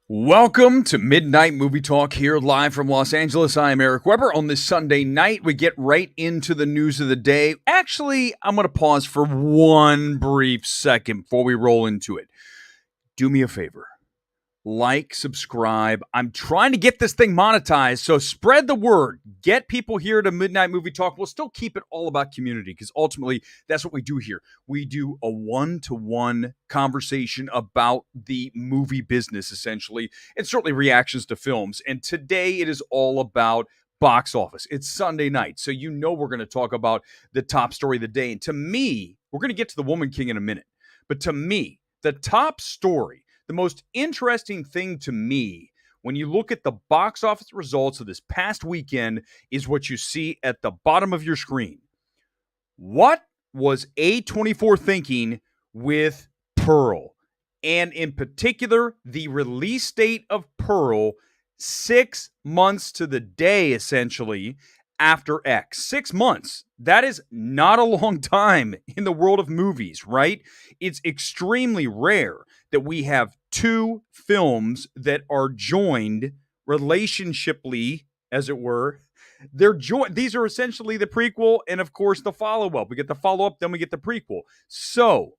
Welcome to Midnight Movie Talk here live from Los Angeles. I am Eric Weber. On this Sunday night, we get right into the news of the day. Actually, I'm going to pause for one brief second before we roll into it. Do me a favor. Like, subscribe. I'm trying to get this thing monetized, so spread the word. Get people here to Midnight Movie Talk. We'll still keep it all about community because ultimately that's what we do here. We do a one-to-one conversation about the movie business, essentially, and certainly reactions to films. And today it is all about box office. It's Sunday night, so you know we're going to talk about the top story of the day. And to me, we're going to get to the Woman King in a minute. But to me, the top story, the most interesting thing to me when you look at the box office results of this past weekend is what you see at the bottom of your screen. What was A24 thinking with Pearl? And in particular, the release date of Pearl 6 months to the day, essentially, after X. 6 months. That is not a long time in the world of movies, right? It's extremely rare that we have two films that are joined relationshiply, as it were. They're joined. These are essentially the prequel and, of course, the follow-up. We get the follow-up, then we get the prequel. So,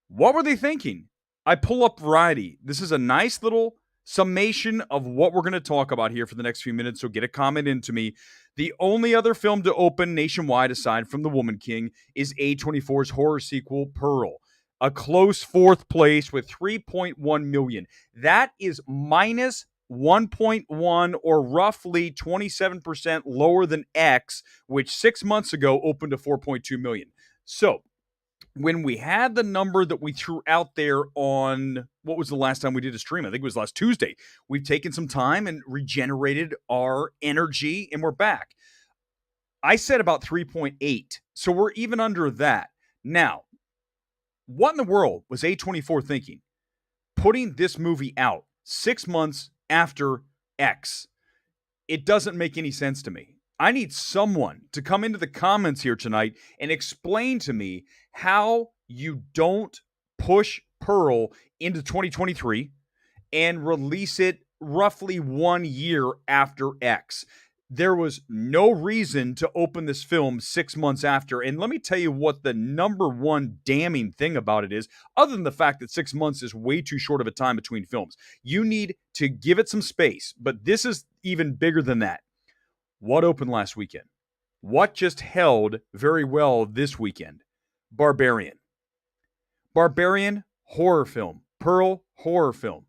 what were they thinking? I pull up Variety. This is a nice little summation of what we're going to talk about here for the next few minutes, so get a comment into me. The only other film to open nationwide aside from The Woman King is A24's horror sequel, Pearl. A close fourth place with 3.1 million. That is minus 1.1 or roughly 27% lower than X, which 6 months ago opened to 4.2 million. So, when we had the number that we threw out there on, what was the last time we did a stream? I think it was last Tuesday. We've taken some time and regenerated our energy, and we're back. I said about 3.8, so we're even under that. Now, what in the world was A24 thinking? Putting this movie out 6 months after X. It doesn't make any sense to me. I need someone to come into the comments here tonight and explain to me how you don't push Pearl into 2023 and release it roughly 1 year after X. There was no reason to open this film 6 months after. And let me tell you what the number one damning thing about it is, other than the fact that 6 months is way too short of a time between films. You need to give it some space, but this is even bigger than that. What opened last weekend? What just held very well this weekend? Barbarian. Barbarian, horror film. Pearl, horror film.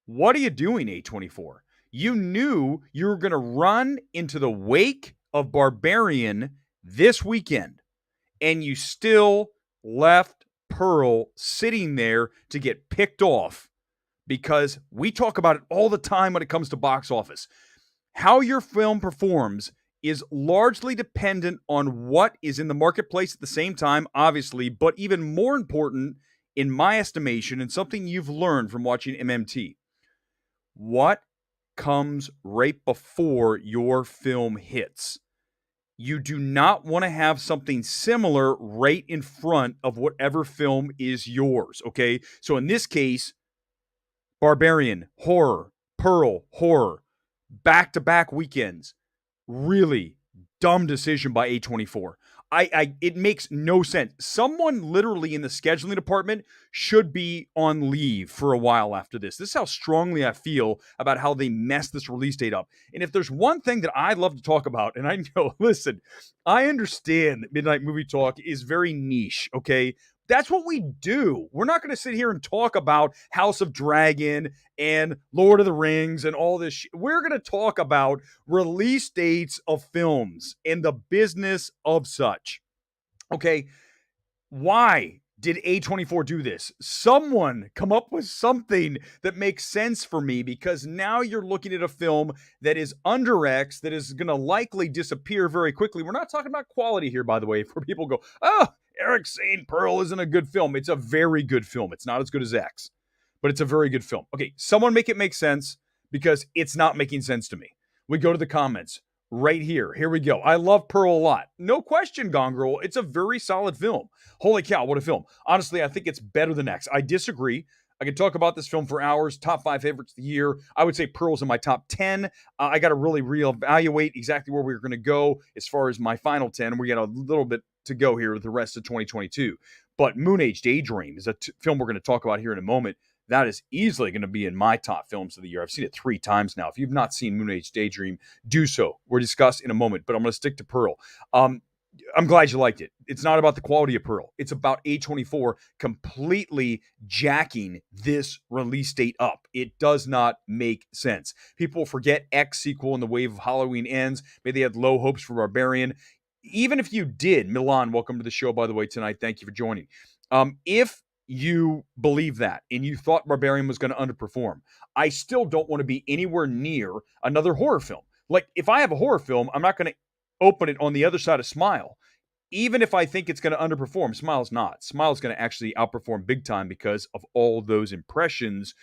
What are you doing, A24? You knew you were going to run into the wake of Barbarian this weekend, and you still left Pearl sitting there to get picked off because we talk about it all the time when it comes to box office. How your film performs is largely dependent on what is in the marketplace at the same time, obviously, but even more important, in my estimation, and something you've learned from watching MMT, what comes right before your film hits. You do not want to have something similar right in front of whatever film is yours, okay? So in this case, Barbarian, horror, Pearl, horror. Back-to-back weekends. Really dumb decision by A24. It makes no sense. Someone literally in the scheduling department should be on leave for a while after this. This is how strongly I feel about how they messed this release date up. And if there's one thing that I love to talk about, and I know, listen, I understand that Midnight Movie Talk is very niche, okay? That's what we do. We're not going to sit here and talk about House of Dragon and Lord of the Rings and all this. We're going to talk about release dates of films and the business of such. Okay, why did A24 do this? Someone come up with something that makes sense for me, because now you're looking at a film that is under X, that is going to likely disappear very quickly. We're not talking about quality here, by the way, where people go, oh, Erick's saying Pearl isn't a good film. It's a very good film. It's not as good as X, but it's a very good film. Okay, someone make it make sense, because it's not making sense to me. We go to the comments right here. Here we go. I love Pearl a lot. No question, Gone Girl. It's a very solid film. Holy cow, what a film. Honestly, I think it's better than X. I disagree. I could talk about this film for hours. Top 5 favorites of the year. I would say Pearl's in my top 10. I got to really reevaluate exactly where we're going to go as far as my final 10. We got a little bit to go here with the rest of 2022. But Moonage Daydream is a film we're going to talk about here in a moment. That is easily going to be in my top films of the year. I've seen it 3 times now. If you've not seen Moonage Daydream, do so. We'll discuss in a moment, but I'm going to stick to Pearl. I'm glad you liked it. It's not about the quality of Pearl. It's about A24 completely jacking this release date up. It does not make sense. People forget X sequel and the wave of Halloween ends. Maybe they had low hopes for Barbarian. Even if you did, Milan, welcome to the show, by the way, tonight. Thank you for joining. If you believe that and you thought Barbarian was going to underperform, I still don't want to be anywhere near another horror film. Like, if I have a horror film, I'm not going to open it on the other side of Smile. Even if I think it's going to underperform, Smile's not. Smile's going to actually outperform big time because of all those impressions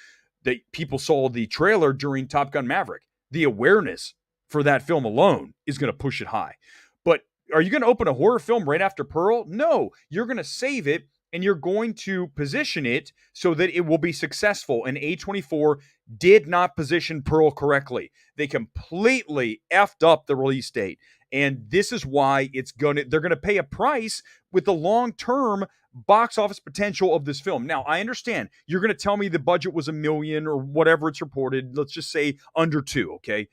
that people saw the trailer during Top Gun Maverick. The awareness for that film alone is going to push it high. But are you going to open a horror film right after Pearl? No, you're going to save it and you're going to position it so that it will be successful. And A24 did not position Pearl correctly. They completely effed up the release date. And this is why they're going to pay a price with the long-term box office potential of this film. Now, I understand you're going to tell me the budget was $1 million or whatever it's reported. Let's just say under 2, okay?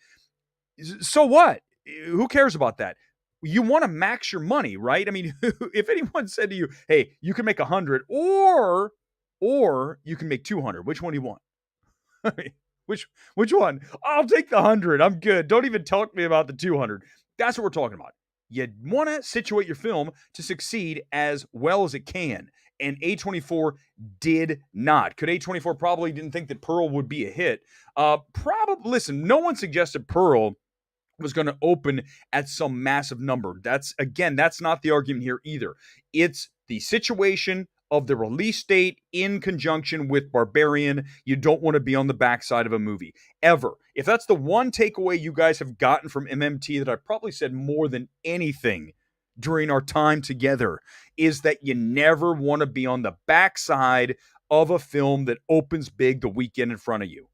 So what? Who cares about that? You want to max your money, right? I mean, if anyone said to you, hey, you can make 100 or you can make 200, which one do you want? Which one? I'll take the 100. I'm good. Don't even talk to me about the 200. That's what we're talking about. You want to situate your film to succeed as well as it can. And A24 did not. Could A24 probably didn't think that Pearl would be a hit? Probably. Listen, no one suggested Pearl was going to open at some massive number. That's not the argument here either. It's the situation of the release date in conjunction with Barbarian. You don't want to be on the backside of a movie ever. If that's the one takeaway you guys have gotten from MMT that I probably said more than anything during our time together, is that you never want to be on the backside of a film that opens big the weekend in front of you.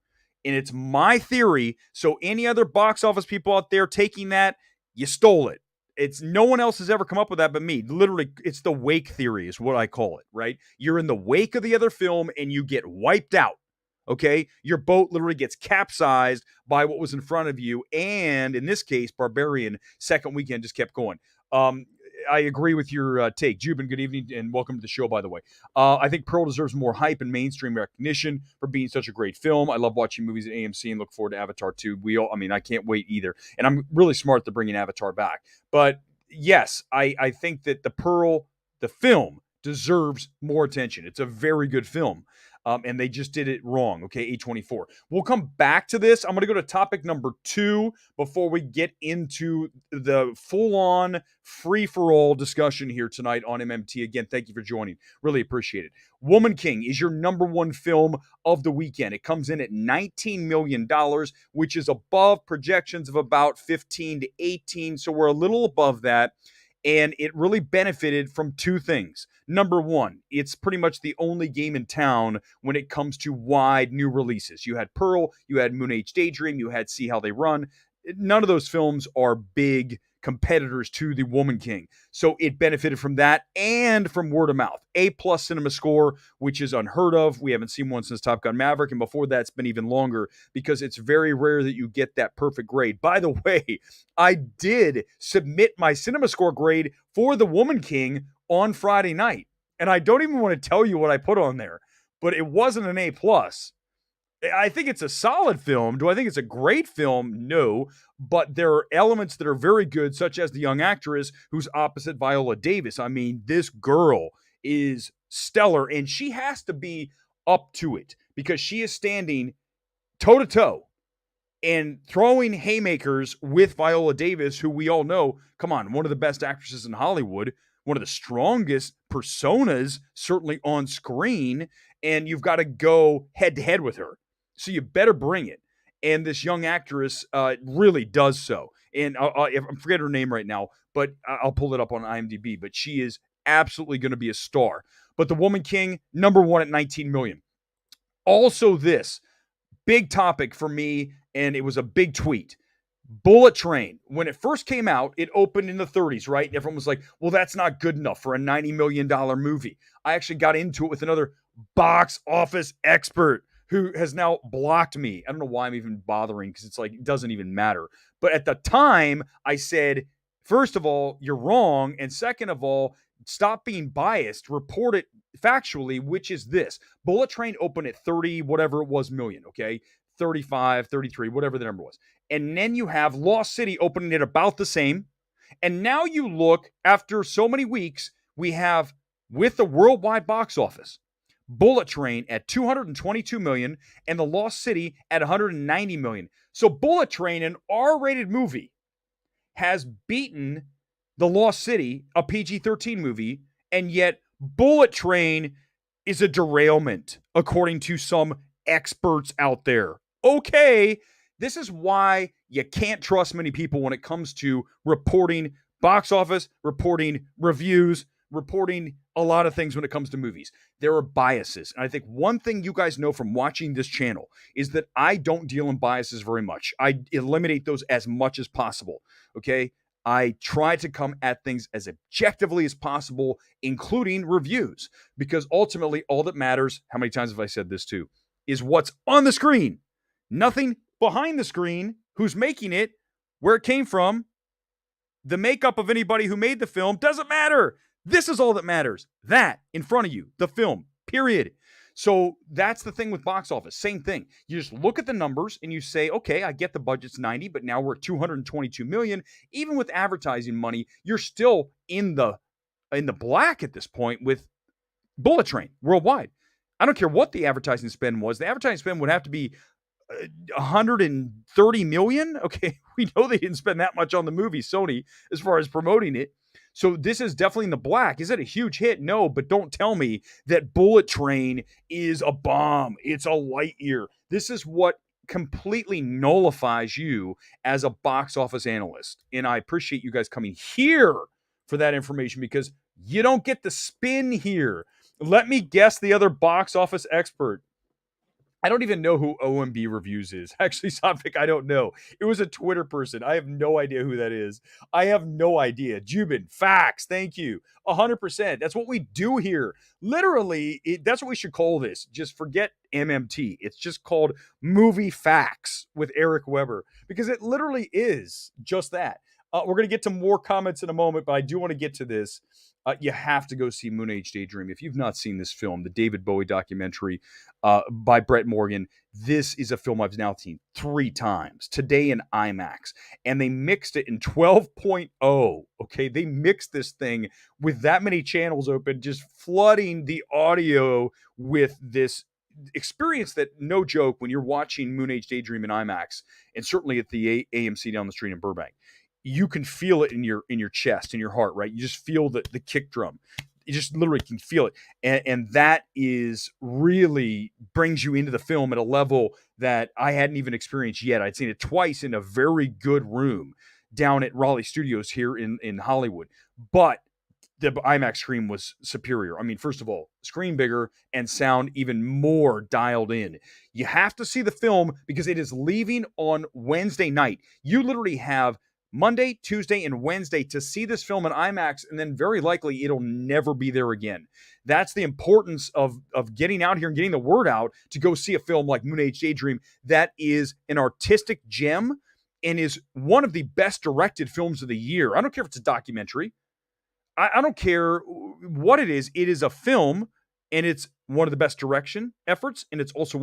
And it's my theory. So any other box office people out there taking that, you stole it. It's no one else has ever come up with that but me. Literally, it's the wake theory is what I call it, right? You're in the wake of the other film and you get wiped out, okay? Your boat literally gets capsized by what was in front of you. And in this case, Barbarian, second weekend just kept going. I agree with your take. Jubin, good evening and welcome to the show, by the way. I think Pearl deserves more hype and mainstream recognition for being such a great film. I love watching movies at AMC and look forward to Avatar 2. I can't wait either. And I'm really smart to bringing Avatar back. But yes, I think that the Pearl, the film, deserves more attention. It's a very good film. And they just did it wrong, okay, A24. We'll come back to this. I'm going to go to topic number 2 before we get into the full-on, free-for-all discussion here tonight on MMT. Again, thank you for joining. Really appreciate it. Woman King is your number 1 film of the weekend. It comes in at $19 million, which is above projections of about 15 to 18, so we're a little above that. And it really benefited from 2 things. Number 1, it's pretty much the only game in town when it comes to wide new releases. You had Pearl, you had Moonage Daydream, you had See How They Run. None of those films are big competitors to the Woman King. So it benefited from that and from word of mouth. A+ cinema score, which is unheard of. We haven't seen one since Top Gun Maverick, and before that, it's been even longer because it's very rare that you get that perfect grade. By the way, I did submit my cinema score grade for the Woman King on Friday night, and I don't even want to tell you what I put on there, but it wasn't an A+. I think it's a solid film. Do I think it's a great film? No, but there are elements that are very good, such as the young actress who's opposite Viola Davis. I mean, this girl is stellar, and she has to be up to it because she is standing toe-to-toe and throwing haymakers with Viola Davis, who we all know, come on, one of the best actresses in Hollywood, one of the strongest personas, certainly on screen, and you've got to go head-to-head with her. So you better bring it. And this young actress really does so. And I forget her name right now, but I'll pull it up on IMDb. But she is absolutely going to be a star. But The Woman King, number 1 at $19 million. Also, this big topic for me, and it was a big tweet. Bullet Train, when it first came out, it opened in the 30s, right? And everyone was like, well, that's not good enough for a $90 million movie. I actually got into it with another box office expert who has now blocked me. I don't know why I'm even bothering, because it's like, it doesn't even matter. But at the time, I said, first of all, you're wrong. And second of all, stop being biased. Report it factually, which is this. Bullet Train opened at 30, whatever it was, million, okay? 35, 33, whatever the number was. And then you have Lost City opening at about the same. And now you look, after so many weeks, we have, with the worldwide box office, Bullet Train at 222 million and The Lost City at 190 million. So Bullet Train, an R-rated movie, has beaten The Lost City, a PG-13 movie, and yet Bullet Train is a derailment, according to some experts out there. Okay, this is why you can't trust many people when it comes to reporting box office, reporting reviews, reporting a lot of things when it comes to movies. There are biases. And I think one thing you guys know from watching this channel is that I don't deal in biases very much. I eliminate those as much as possible. Okay. I try to come at things as objectively as possible, including reviews, because ultimately all that matters, how many times have I said this too, is what's on the screen. Nothing behind the screen, who's making it, where it came from, the makeup of anybody who made the film doesn't matter. This is all that matters. That in front of you, the film, period. So that's the thing with box office. Same thing. You just look at the numbers and you say, okay, I get the budget's 90, but now we're at 222 million. Even with advertising money, you're still in the black at this point with Bullet Train worldwide. I don't care what the advertising spend was. The advertising spend would have to be 130 million. Okay, we know they didn't spend that much on the movie, Sony, as far as promoting it. So this is definitely in the black. Is it a huge hit? No, but don't tell me that Bullet Train is a bomb. It's a light year. This is what completely nullifies you as a box office analyst. And I appreciate you guys coming here for that information, because you don't get the spin here. Let me guess the other box office expert. I don't even know who OMB Reviews is. Actually, Sophic, I don't know. It was a Twitter person. I have no idea who that is. I have no idea. Jubin, facts. Thank you. 100%. That's what we do here. Literally, that's what we should call this. Just forget MMT. It's just called Movie Facts with Erick Weber, because it literally is just that. We're going to get to more comments in a moment, but I do want to get to this. You have to go see Moonage Daydream. If you've not seen this film, the David Bowie documentary by Brett Morgan, this is a film I've now seen 3 times, today in IMAX. And they mixed it in 12.0. Okay, they mixed this thing with that many channels open, just flooding the audio with this experience that, no joke, when you're watching Moonage Daydream in IMAX, and certainly at the AMC down the street in Burbank, you can feel it in your chest, in your heart, right? You just feel the kick drum. You just literally can feel it. And that is really brings you into the film at a level that I hadn't even experienced yet. I'd seen it twice in a very good room down at Raleigh Studios here in Hollywood. But the IMAX screen was superior. I mean, first of all, screen bigger and sound even more dialed in. You have to see the film because it is leaving on Wednesday night. You literally have Monday, Tuesday, and Wednesday to see this film in IMAX, and then very likely it'll never be there again. That's the importance of getting out here and getting the word out to go see a film like Moonage Daydream that is an artistic gem and is one of the best directed films of the year. I don't care if it's a documentary. I don't care what it is. It is a film, and it's one of the best direction efforts, and it's also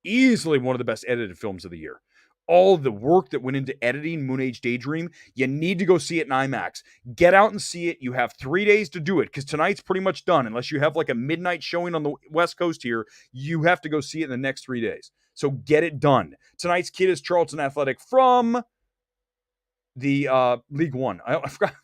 easily one of the best edited films of the year. All the work that went into editing Moonage Daydream, you need to go see it in IMAX. Get out and see it. You have 3 days to do it, because tonight's pretty much done. Unless you have like a midnight showing on the West Coast here, you have to go see it in the next 3 days. So get it done. Tonight's kid is Charlton Athletic from the League One. I forgot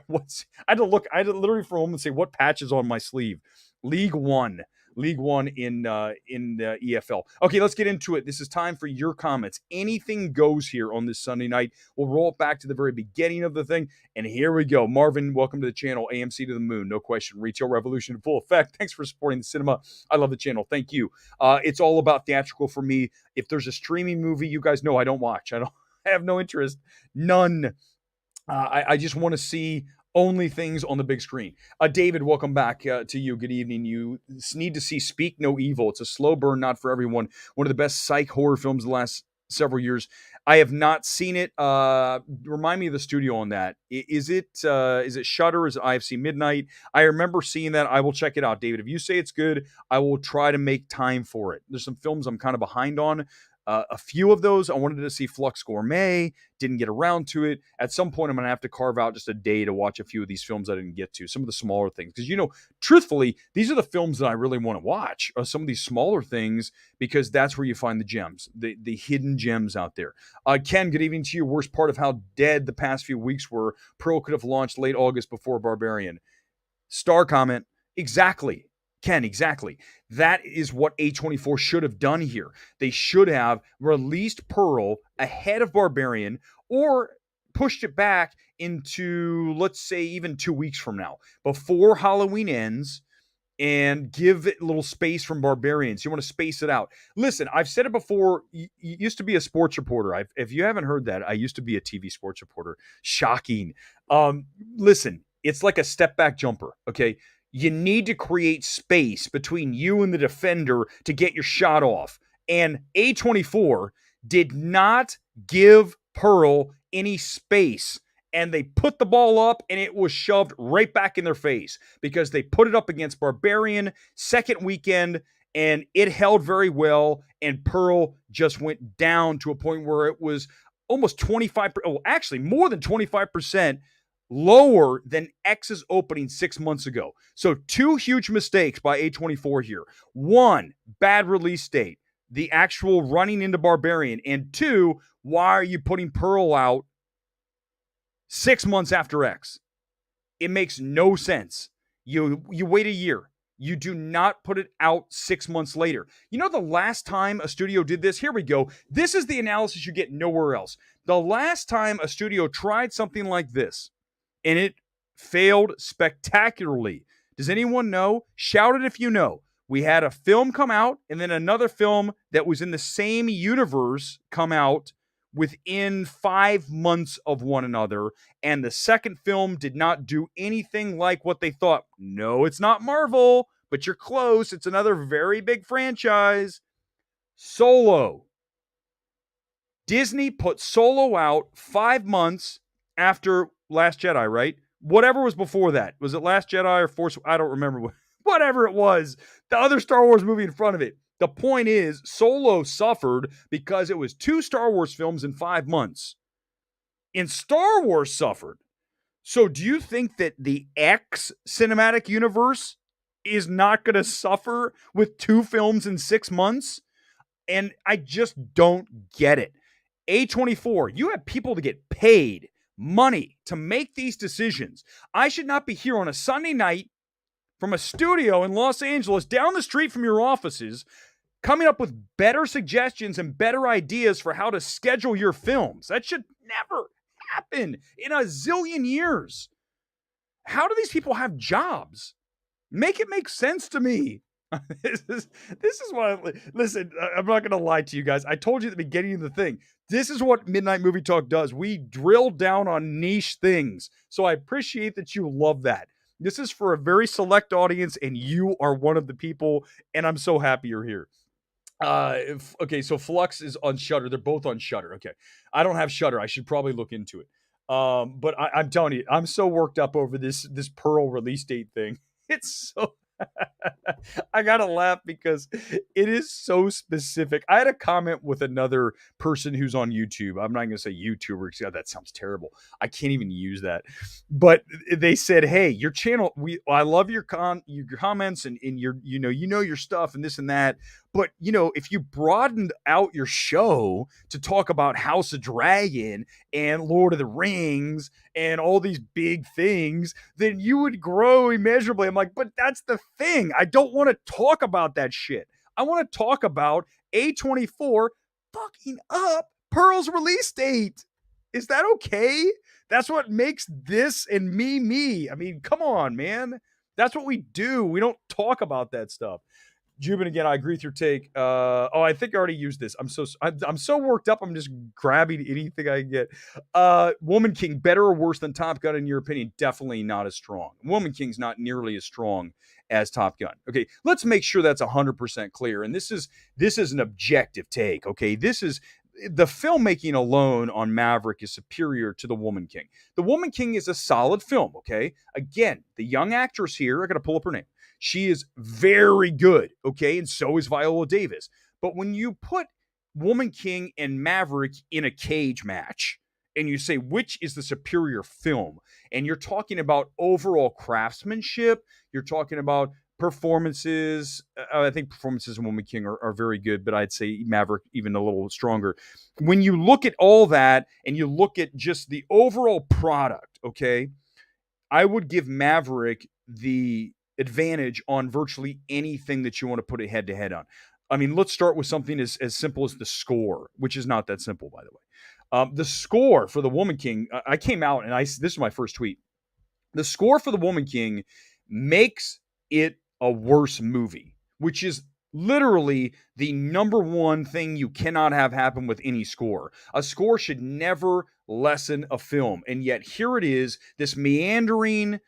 what's. I had to literally for a moment say what patch is on my sleeve. League One. League One in the EFL. Okay, let's get into it. This is time for your comments. Anything goes here on this Sunday night. We'll roll it back to the very beginning of the thing, and here we go. Marvin, welcome to the channel. AMC to the moon, no question. Retail revolution in full effect. Thanks for supporting the cinema. I love the channel. Thank you. It's all about theatrical for me. If there's a streaming movie, you guys know I don't watch. I have no interest. None. I just want to see only things on the big screen. David, welcome back to you. Good evening. You need to see Speak No Evil. It's a slow burn, not for everyone. One of the best psych horror films of the last several years. I have not seen it. Remind me of the studio on that. Is it Shudder? Is it IFC Midnight? I remember seeing that. I will check it out, David. If you say it's good, I will try to make time for it. There's some films I'm kind of behind on. A few of those, I wanted to see Flux Gourmet, didn't get around to it. At some point, I'm going to have to carve out just a day to watch a few of these films I didn't get to, some of the smaller things. Because, truthfully, these are the films that I really want to watch, some of these smaller things, because that's where you find the gems, the hidden gems out there. Ken, good evening to you. Worst part of how dead the past few weeks were. Pearl could have launched late August before Barbarian. Star comment, exactly. Ken, exactly. That is what A24 should have done here. They should have released Pearl ahead of Barbarian or pushed it back into, let's say, even 2 weeks from now, before Halloween ends, and give it a little space from Barbarians. You want to space it out. Listen, I've said it before. You used to be a sports reporter. If you haven't heard that, I used to be a TV sports reporter. Shocking. Listen, it's like a step back jumper, okay? You need to create space between you and the defender to get your shot off. And A24 did not give Pearl any space. And they put the ball up and it was shoved right back in their face because they put it up against Barbarian second weekend and it held very well. And Pearl just went down to a point where it was almost 25%, actually more than 25% lower than X's opening 6 months ago. So 2 huge mistakes by A24 here. 1, bad release date, the actual running into Barbarian. And 2, why are you putting Pearl out 6 months after X? It makes no sense. You wait a year. You do not put it out 6 months later. You know the last time a studio did this? Here we go. This is the analysis you get nowhere else. The last time a studio tried something like this, and it failed spectacularly. Does anyone know? Shout it if you know. We had a film come out, and then another film that was in the same universe come out within 5 months of one another, and the second film did not do anything like what they thought. No, it's not Marvel, but you're close. It's another very big franchise. Solo. Disney put Solo out 5 months after Last Jedi, right? Whatever was before that. Was it Last Jedi or Force? I don't remember. Whatever it was. The other Star Wars movie in front of it. The point is, Solo suffered because it was 2 Star Wars films in 5 months. And Star Wars suffered. So do you think that the X cinematic universe is not going to suffer with 2 films in 6 months? And I just don't get it. A24, you have people to get paid money to make these decisions. I should not be here on a Sunday night from a studio in Los Angeles down the street from your offices coming up with better suggestions and better ideas for how to schedule your films. That should never happen in a zillion years. How do these people have jobs? Make it make sense to me. This is what listen, I'm not going to lie to you guys. I told you at the beginning of the thing. This is what Midnight Movie Talk does. We drill down on niche things. So I appreciate that you love that. This is for a very select audience, and you are one of the people, and I'm so happy you're here. Okay, so Flux is on Shudder. They're both on Shudder. Okay. I don't have Shudder. I should probably look into it. But I'm telling you, I'm so worked up over this Pearl release date thing. It's so I gotta laugh because it is so specific. I had a comment with another person who's on YouTube. I'm not gonna say YouTuber because that sounds terrible. I can't even use that. But they said, "Hey, your channel. I love your comments and your your stuff and this and that. But, if you broadened out your show to talk about House of Dragon and Lord of the Rings and all these big things, then you would grow immeasurably. I'm like, but that's the thing. I don't want to talk about that shit. I want to talk about A24 fucking up Pearl's release date. Is that okay? That's what makes this and me. I mean, come on, man. That's what we do. We don't talk about that stuff. Jubin, again, I agree with your take. I think I already used this. I'm so worked up. I'm just grabbing anything I can get. Woman King, better or worse than Top Gun in your opinion? Definitely not as strong. Woman King's not nearly as strong as Top Gun. Okay, let's make sure that's 100% clear. And this is an objective take. Okay, this is the filmmaking alone on Maverick is superior to The Woman King. The Woman King is a solid film. Okay, again, the young actress here, I got to pull up her name. She is very good, okay? And so is Viola Davis. But when you put Woman King and Maverick in a cage match and you say which is the superior film, and you're talking about overall craftsmanship, you're talking about performances. I think performances in Woman King are very good, but I'd say Maverick even a little stronger. When you look at all that and you look at just the overall product, okay, I would give Maverick the advantage on virtually anything that you want to put it head to head on. I mean, let's start with something as simple as the score, which is not that simple, by the way. The score for The Woman King, I came out and this is my first tweet. The score for The Woman King makes it a worse movie, which is literally the number one thing you cannot have happen with any score. A score should never lessen a film. And yet here it is, this meandering,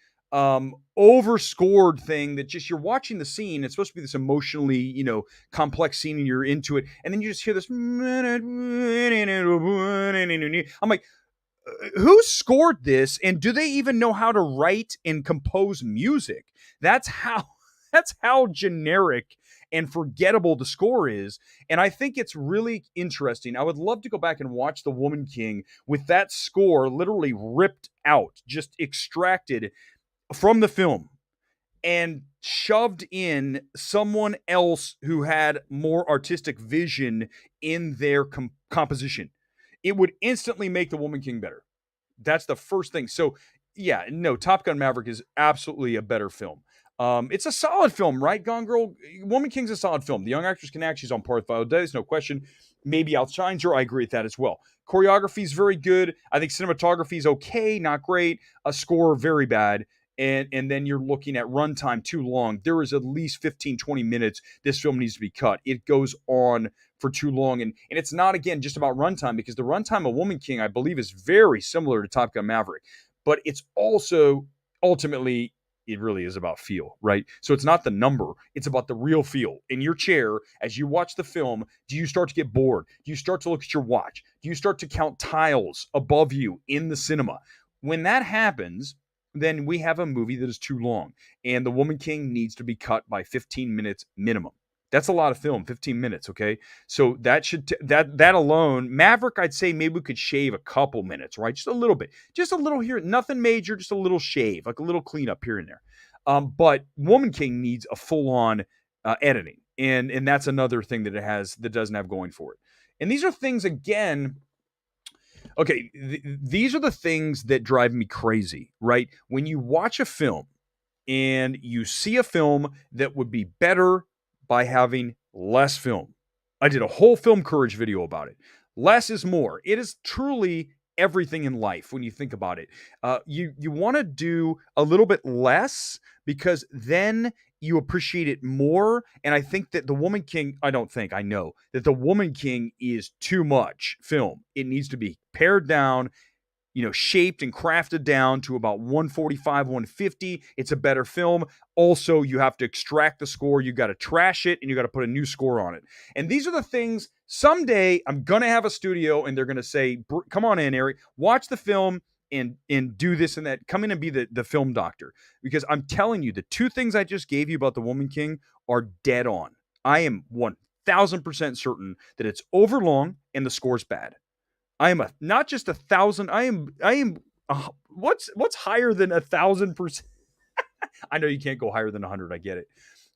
overscored thing that just you're watching the scene. It's supposed to be this emotionally, complex scene and you're into it. And then you just hear this. I'm like, who scored this? And do they even know how to write and compose music? That's how generic and forgettable the score is. And I think it's really interesting. I would love to go back and watch The Woman King with that score literally ripped out, just extracted from the film and shoved in someone else who had more artistic vision in their composition. It would instantly make The Woman King better. That's the first thing. So, yeah, no, Top Gun Maverick is absolutely a better film. It's a solid film, right, Gone Girl? Woman King's a solid film. The young actress can act. She's on par with Viola Davis, no question. Maybe outshines her. I agree with that as well. Choreography is very good. I think cinematography is okay, not great. A score, very bad. And then you're looking at runtime too long. There is at least 15, 20 minutes this film needs to be cut. It goes on for too long. And it's not, again, just about runtime, because the runtime of Woman King, I believe, is very similar to Top Gun Maverick. But it's also, ultimately, it really is about feel, right? So it's not the number. It's about the real feel. In your chair, as you watch the film, do you start to get bored? Do you start to look at your watch? Do you start to count tiles above you in the cinema? When that happens, then we have a movie that is too long. And The Woman King needs to be cut by 15 minutes minimum. That's a lot of film, 15 minutes, okay? So that should that alone, Maverick, I'd say maybe we could shave a couple minutes, right? Just a little bit. Just a little here, nothing major, just a little shave, like a little cleanup here and there. But Woman King needs a full-on editing. And that's another thing that doesn't have going for it. And these are things, again, okay, these are the things that drive me crazy, right? When you watch a film and you see a film that would be better by having less film. I did a whole film courage video about it. Less is more. It is truly everything in life when you think about it. You want to do a little bit less because then you appreciate it more. And I think that The Woman King, I know that The Woman King is too much film. It needs to be pared down, shaped and crafted down to about 145, 150. It's a better film. Also, you have to extract the score. You got to trash it and you got to put a new score on it. And these are the things someday I'm going to have a studio and they're going to say, come on in, Erick, watch the film and do this and that. Come in and be the film doctor. Because I'm telling you, the two things I just gave you about The Woman King are dead on. I am 1000% certain that it's overlong and the score's bad. I am not just 1,000. I am. What's higher than 1,000%? I know you can't go higher than 100. I get it,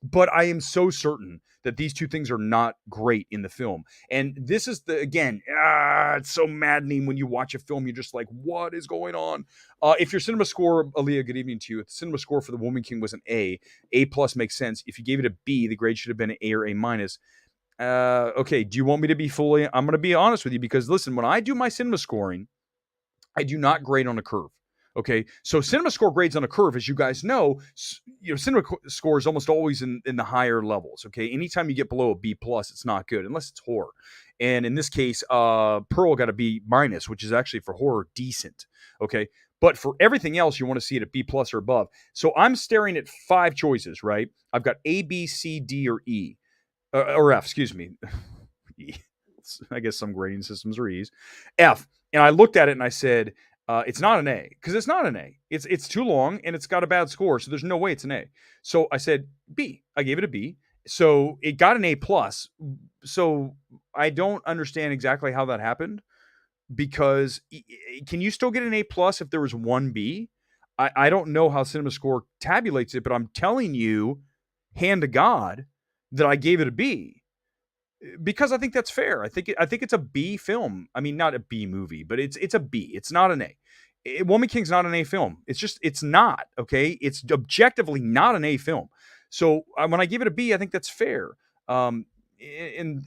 But I am so certain that these two things are not great in the film. And this is it's so maddening when you watch a film. You're just like, what is going on? If your cinema score, Aaliyah, good evening to you. If the cinema score for The Woman King was an A plus makes sense. If you gave it a B, the grade should have been an A or A minus. Okay, do you want me to be I'm going to be honest with you, because listen, when I do my cinema scoring, I do not grade on a curve. Okay, so cinema score grades on a curve, as you guys know, cinema score is almost always in the higher levels. Okay, anytime you get below a B plus, it's not good unless it's horror. And in this case, Pearl got a B minus, which is actually for horror decent. Okay, but for everything else, you want to see it at B plus or above. So I'm staring at 5 choices, right? I've got A, B, C, D, or E, or F. Excuse me. E. I guess some grading systems are E's. F. And I looked at it and I said, it's not an A, because it's not an A. It's too long and it's got a bad score, so there's no way it's an A. So I said B. I gave it a B. So it got an A plus. So I don't understand exactly how that happened, because can you still get an A plus if there was one B? I don't know how Cinema Score tabulates it, but I'm telling you, hand to God, that I gave it a B, because I think that's fair. I think it's a B film. I mean, not a B movie, but it's a B. It's not an A. Woman King's not an A film. It's not, okay? It's objectively not an A film. So when I give it a B, I think that's fair. And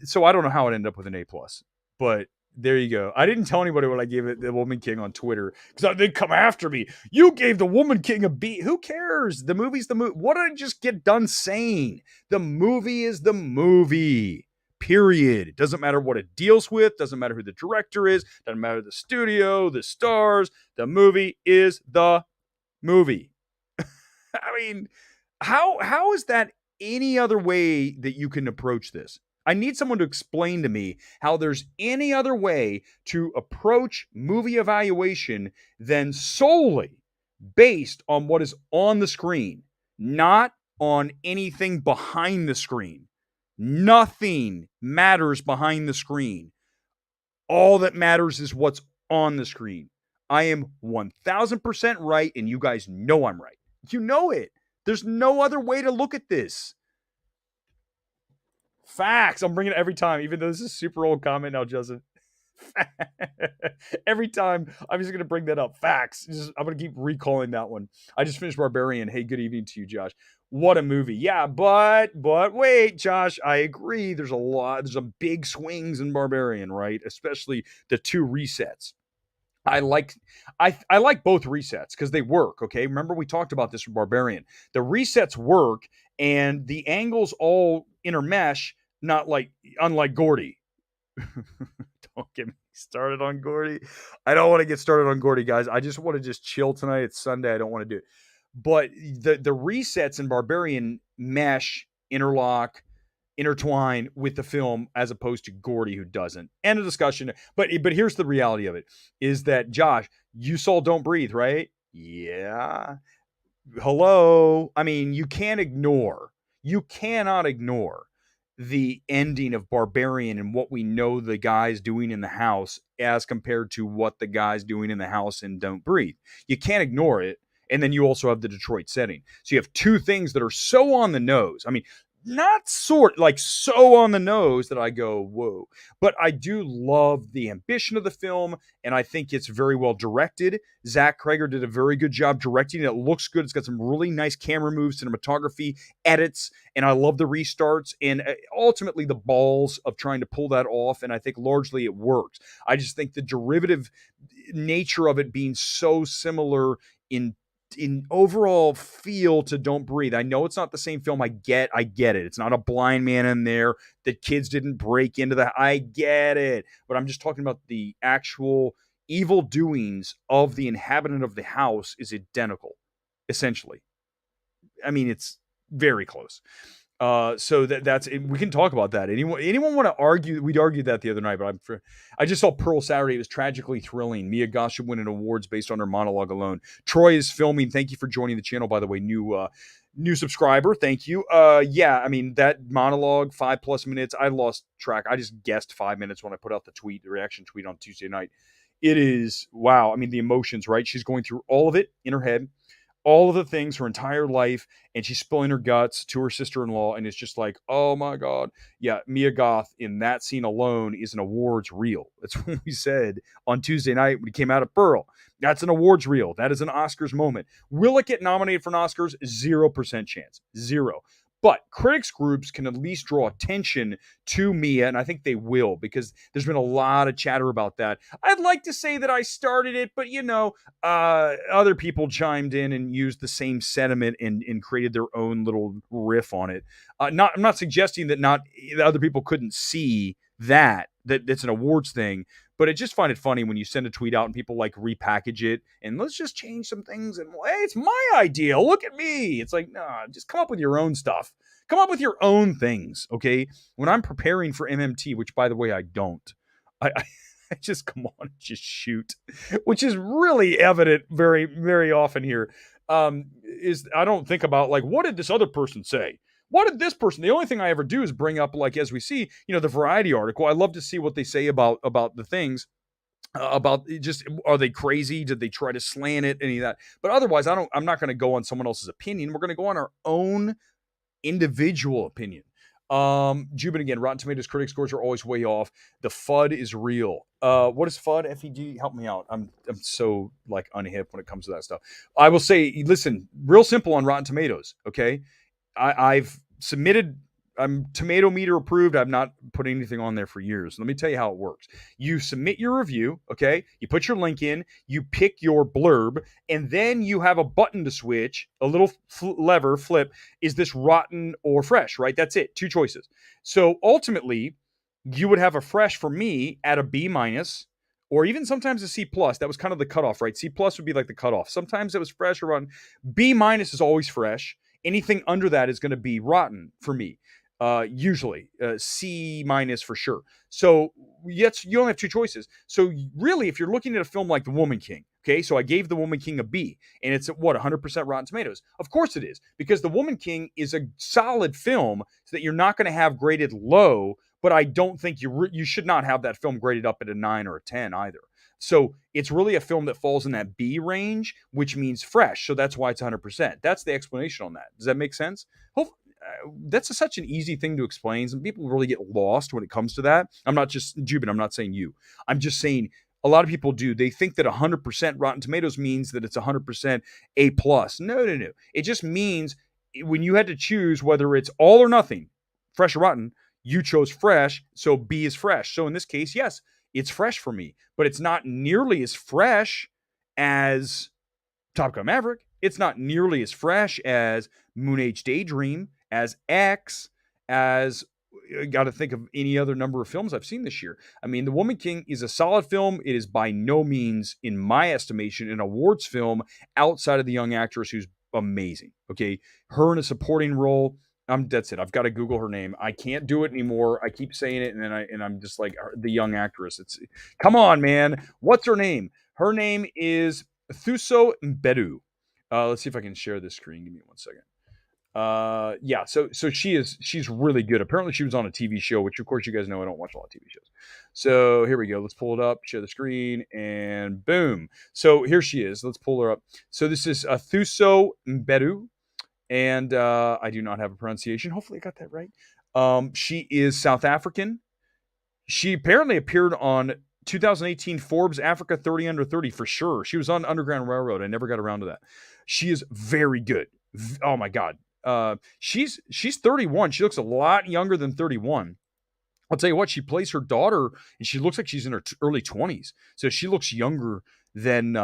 so I don't know how it ended up with an A plus, but there you go. I didn't tell anybody what I gave it, The Woman King, on Twitter, because they'd come after me. You gave The Woman King a B. Who cares? The movie's the movie. What did I just get done saying? The movie is the movie. Period. It doesn't matter what it deals with. Doesn't matter who the director is. Doesn't matter the studio, the stars. The movie is the movie. I mean, how is that any other way that you can approach this? I need someone to explain to me how there's any other way to approach movie evaluation than solely based on what is on the screen, not on anything behind the screen. Nothing matters behind the screen. All that matters is what's on the screen. I am 1000% right, and you guys know I'm right. You know it. There's no other way to look at this. Facts. I'm bringing it every time, even though this is a super old comment now, Justin. Every time, I'm just going to bring that up. Facts. I'm going to keep recalling that one. I just finished Barbarian. Hey, good evening to you, Josh. What a movie. Yeah, but wait, Josh, I agree. There's some big swings in Barbarian, right? Especially the 2 resets. I like both resets because they work. Okay, remember we talked about this with Barbarian. The resets work and the angles all intermesh. Unlike Gordy. Don't get me started on Gordy. I don't want to get started on Gordy, guys. I just want to just chill tonight. It's Sunday. I don't want to do it. But the resets in Barbarian mesh, interlock, intertwine with the film, as opposed to Gordy, who doesn't. End of discussion. But here's the reality of it, is that, Josh, you saw Don't Breathe, right? Yeah. Hello. I mean, you cannot ignore the ending of Barbarian and what we know the guy's doing in the house as compared to what the guy's doing in the house in Don't Breathe. You can't ignore it. And then you also have the Detroit setting. So you have 2 things that are so on the nose. I mean, not so on the nose that I go, whoa. But I do love the ambition of the film, and I think it's very well directed. Zach Krager did a very good job directing it. It looks good. It's got some really nice camera moves, cinematography, edits, and I love the restarts, and ultimately the balls of trying to pull that off, and I think largely it works. I just think the derivative nature of it being so similar in overall feel to Don't Breathe. I know it's not the same film. I get it. It's not a blind man in there. The kids didn't break into that. I get it. But I'm just talking about the actual evil doings of the inhabitant of the house is identical, essentially. I mean, it's very close. So that's we can talk about that. Anyone want to argue? We'd argued that the other night, but I just saw Pearl Saturday. It was tragically thrilling. Mia Goth should win an awards based on her monologue alone. Troy is filming. Thank you for joining the channel, by the way. New subscriber. Thank you. Yeah, I mean, that monologue, 5+ minutes. I lost track. I just guessed 5 minutes when I put out the reaction tweet on Tuesday night. It is, wow. I mean, the emotions, right? She's going through all of it in her head. all of the things her entire life, and she's spilling her guts to her sister-in-law, and it's just like, oh my god. Yeah, Mia Goth in that scene alone is an awards reel. That's what we said on Tuesday night when he came out of Pearl. That's an awards reel. That is an Oscars moment. Will it get nominated for an Oscars? 0% chance. Zero. But critics groups can at least draw attention to Mia, and I think they will, because there's been a lot of chatter about that. I'd like to say that I started it, but other people chimed in and used the same sentiment and created their own little riff on it. I'm not suggesting that not that other people couldn't see that it's an awards thing, but I just find it funny when you send a tweet out and people like repackage it and let's just change some things and hey, it's my idea. Look at me. It's like, nah, just come up with your own stuff. Come up with your own things, okay? When I'm preparing for MMT, which by the way I don't, I just come on and just shoot, which is really evident very, very often here. Is I don't think about like, what did this other person say? What did this person? The only thing I ever do is bring up, like, as we see, the Variety article. I love to see what they say about the things. About just, are they crazy? Did they try to slant it? Any of that? But otherwise, I'm not going to go on someone else's opinion. We're going to go on our own individual opinion. Jubin again, Rotten Tomatoes critic scores are always way off. The FUD is real. What is FUD? FED? Help me out. I'm so like unhip when it comes to that stuff. I will say, listen, real simple on Rotten Tomatoes. Okay. I've submitted, I'm tomato meter approved. I've not put anything on there for years. Let me tell you how it works. You submit your review, okay? You put your link in, you pick your blurb, and then you have a button to switch, a little lever flip. Is this rotten or fresh, right? That's it. 2 choices. So ultimately, you would have a fresh for me at a B minus, or even sometimes a C plus. That was kind of the cutoff, right? C plus would be like the cutoff. Sometimes it was fresh or rotten. B minus is always fresh. Anything under that is going to be rotten for me. Usually C minus for sure. So yes, you only have 2 choices. So really, if you're looking at a film like The Woman King, okay, so I gave The Woman King a B, and it's at what, 100% Rotten Tomatoes? Of course it is, because The Woman King is a solid film so that you're not going to have graded low, but I don't think you should not have that film graded up at a 9 or a 10 either. So it's really a film that falls in that B range, which means fresh. So that's why it's 100%. That's the explanation on that. Does that make sense? That's such an easy thing to explain. Some people really get lost when it comes to that. I'm not just Jubin. I'm not saying you. I'm just saying a lot of people do. They think that 100% Rotten Tomatoes means that it's 100% A plus. No. It just means when you had to choose whether it's all or nothing, fresh or rotten, you chose fresh. So B is fresh. So in this case, yes, it's fresh for me, but it's not nearly as fresh as Top Gun Maverick. It's not nearly as fresh as Moonage Daydream, as X, as got to think of any other number of films I've seen this year. I mean, The Woman King is a solid film. It is by no means, in my estimation, an awards film outside of the young actress who's amazing. Okay, her in a supporting role. That's it. I've got to Google her name. I can't do it anymore. I keep saying it, and I'm just like, the young actress. Come on, man. What's her name? Her name is Thuso Mbedu. Let's see if I can share this screen. Give me 1 second. Yeah, so she's really good. Apparently she was on a TV show, which of course you guys know I don't watch a lot of TV shows. So here we go. Let's pull it up, share the screen, and boom. So here she is. Let's pull her up. So this is Thuso Mbedu. And I do not have a pronunciation. Hopefully I got that right. She is South African. She apparently appeared on 2018 Forbes Africa 30 Under 30 for sure. She was on Underground Railroad. I never got around to that. She is very good. Oh my God. She's 31. She looks a lot younger than 31. I'll tell you what, she plays her daughter, and she looks like she's in her early 20s. So she looks younger than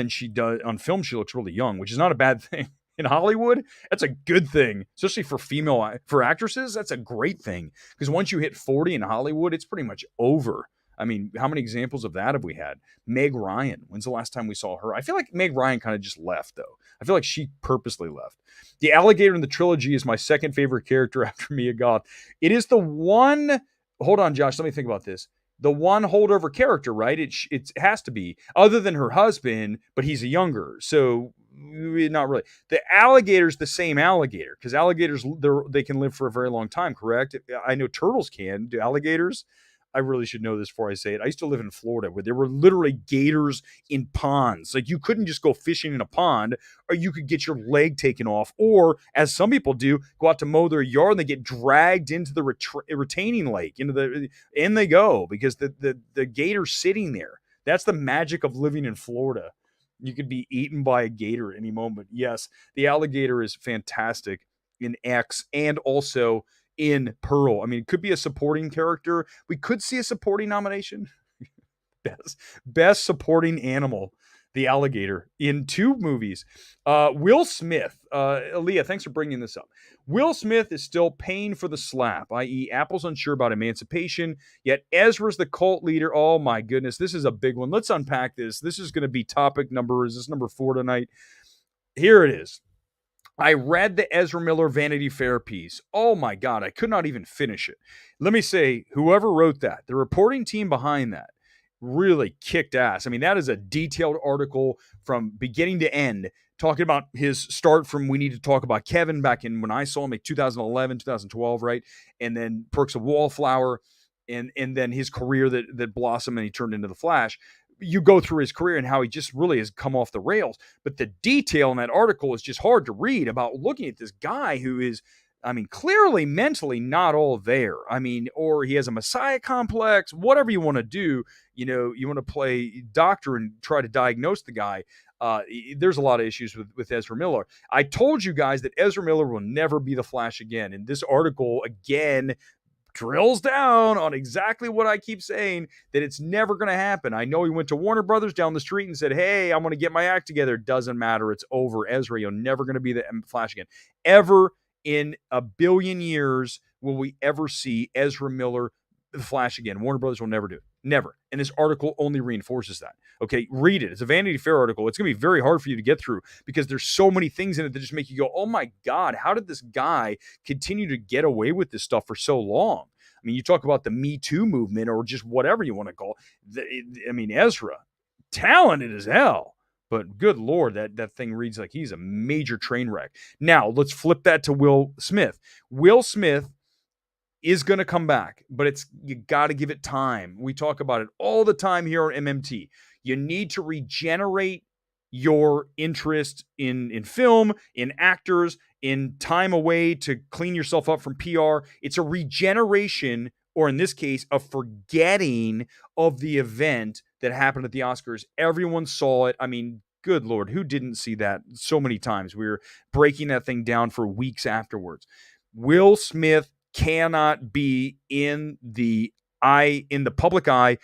she does on film. She looks really young, which is not a bad thing. In Hollywood, that's a good thing, especially for actresses. That's a great thing, because once you hit 40 in Hollywood, it's pretty much over. I mean, how many examples of that have we had? Meg Ryan. When's the last time we saw her? I feel like Meg Ryan kind of just left, though. I feel like she purposely left. The alligator in the trilogy is my second favorite character after Mia Goth. It is the one. Hold on, Josh. Let me think about this. The one holdover character, right? It has to be, other than her husband, but he's a younger. So not really. The alligator's the same alligator, because alligators, they can live for a very long time, correct? I know turtles can. Do alligators? I really should know this before I say it. I used to live in Florida where there were literally gators in ponds. Like you couldn't just go fishing in a pond, or you could get your leg taken off, or as some people do, go out to mow their yard and they get dragged into the retaining lake, in they go because the gator's sitting there. That's the magic of living in Florida. You could be eaten by a gator at any moment. Yes, the alligator is fantastic in X and also in Pearl. I mean, it could be a supporting character. We could see a supporting nomination. Best supporting animal, the alligator, in 2 movies. Will Smith, Aaliyah, thanks for bringing this up. Will Smith is still paying for the slap, i.e. Apple's unsure about emancipation, yet Ezra's the cult leader. Oh my goodness, this is a big one. Let's unpack this. This is going to be is this number 4 tonight? Here it is. I read the Ezra Miller Vanity Fair piece. Oh my God, I could not even finish it. Let me say, whoever wrote that, the reporting team behind that, really kicked ass. I mean, that is a detailed article from beginning to end, talking about his start from We Need to Talk About Kevin back in when I saw him in 2011, 2012, right? And then Perks of Wallflower, and then his career that blossomed and he turned into The Flash. You go through his career and how he just really has come off the rails. But the detail in that article is just hard to read about looking at this guy who is, I mean, clearly mentally not all there. I mean, or he has a messiah complex, whatever you want to do. You know, you want to play doctor and try to diagnose the guy. There's a lot of issues with Ezra Miller. I told you guys that Ezra Miller will never be the Flash again. And this article, again, drills down on exactly what I keep saying, that it's never going to happen. I know he went to Warner Brothers down the street and said, hey, I'm going to get my act together. Doesn't matter. It's over. Ezra, you're never going to be the Flash again. Ever in a billion years will we ever see Ezra Miller the Flash again. Warner Brothers will never do it. Never. And this article only reinforces that. Okay, read it. It's a Vanity Fair article. It's going to be very hard for you to get through because there's so many things in it that just make you go, oh my God, how did this guy continue to get away with this stuff for so long? I mean, you talk about the Me Too movement or just whatever you want to call it. I mean, Ezra, talented as hell. But good Lord, that thing reads like he's a major train wreck. Now, let's flip that to Will Smith. Will Smith is going to come back, but you got to give it time. We talk about it all the time here on MMT. You need to regenerate your interest in film, in actors, in time away to clean yourself up from PR. It's a regeneration, or in this case, a forgetting of the event that happened at the Oscars. Everyone saw it. I mean, good Lord, who didn't see that so many times? We were breaking that thing down for weeks afterwards. Will Smith cannot be in the public eye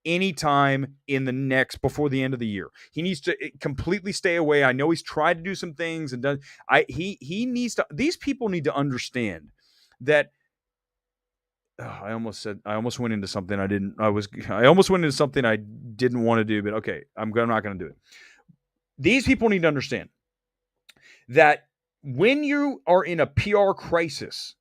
anytime before the end of the year. He needs to completely stay away. I know he's tried to do some things and done. He needs to. These people need to understand that. I almost went into something I almost went into something I didn't want to do, but okay, I'm not going to do it. These people need to understand that when you are in a PR crisis,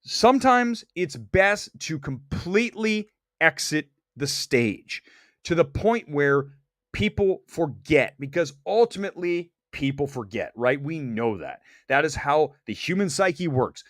sometimes it's best to completely exit the stage to the point where people forget, because ultimately people forget, right? We know that. That is how the human psyche works.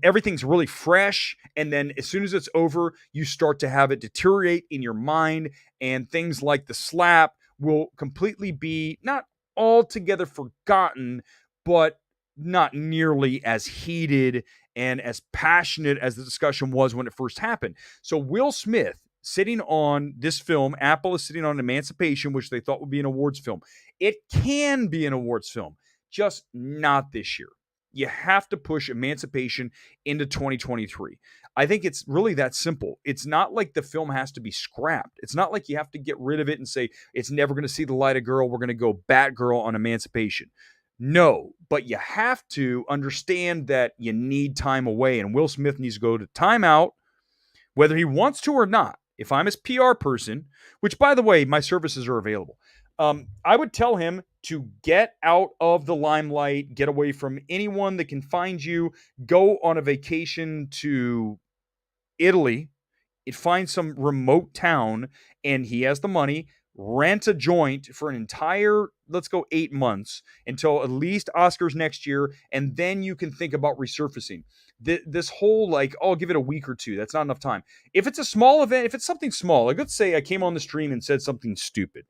Everything's really fresh, and then as soon as it's over, you start to have it deteriorate in your mind, and things like the slap will completely be not altogether forgotten, but not nearly as heated and as passionate as the discussion was when it first happened. So Will Smith sitting on this film, Apple is sitting on Emancipation, which they thought would be an awards film. It can be an awards film, just not this year. You have to push Emancipation into 2023. I think it's really that simple. It's not like the film has to be scrapped. It's not like you have to get rid of it and say it's never going to see the light of girl. We're going to go Batgirl on Emancipation. No, but you have to understand that you need time away, and Will Smith needs to go to timeout, whether he wants to or not. If I'm his PR person, which, by the way, my services are available, I would tell him to get out of the limelight, get away from anyone that can find you, go on a vacation to Italy, find some remote town, and he has the money, rent a joint for an entire, let's go 8 months until at least Oscars next year, and then you can think about resurfacing. This whole like, oh, I'll give it a week or two. That's not enough time. If it's a small event, if it's something small, like let's say I came on the stream and said something stupid,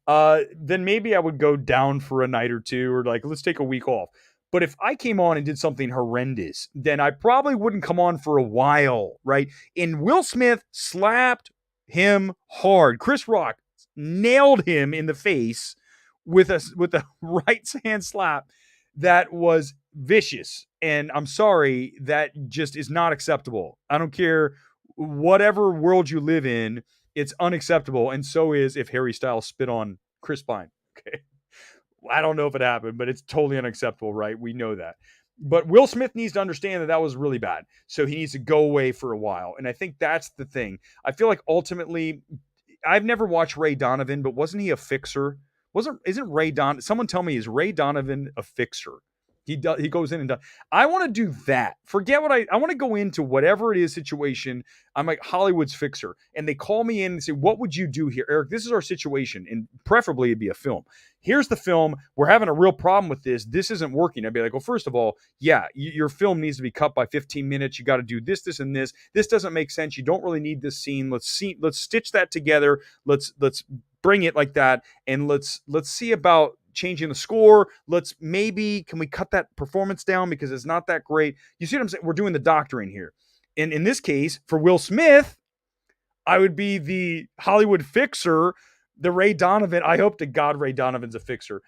then maybe I would go down for a night or two, or like, let's take a week off. But if I came on and did something horrendous, then I probably wouldn't come on for a while, right? And Will Smith slapped him hard. Chris Rock nailed him in the face with a right hand slap that was vicious. And I'm sorry, that just is not acceptable. I don't care whatever world you live in, it's unacceptable. And so is if Harry Styles spit on Chris Pine. Okay. I don't know if it happened, but it's totally unacceptable, right? We know that. But Will Smith needs to understand that that was really bad. So he needs to go away for a while. And I think that's the thing. I feel like ultimately, I've never watched Ray Donovan, but wasn't he a fixer? Isn't Ray Donovan? Someone tell me, is Ray Donovan a fixer? He goes in and does. I want to do that. Forget what I want to go into whatever it is situation. I'm like Hollywood's fixer, and they call me in and say, "What would you do here, Eric? This is our situation, and preferably it'd be a film. Here's the film. We're having a real problem with this. This isn't working." I'd be like, "Well, first of all, yeah, your film needs to be cut by 15 minutes. You got to do this, this, and this. This doesn't make sense. You don't really need this scene. Let's stitch that together. Let's bring it like that, and let's see about changing the score. Can we cut that performance down because it's not that great?" You see what I'm saying? We're doing the doctoring here. And in this case, for Will Smith, I would be the Hollywood fixer, the Ray Donovan. I hope to God Ray Donovan's a fixer.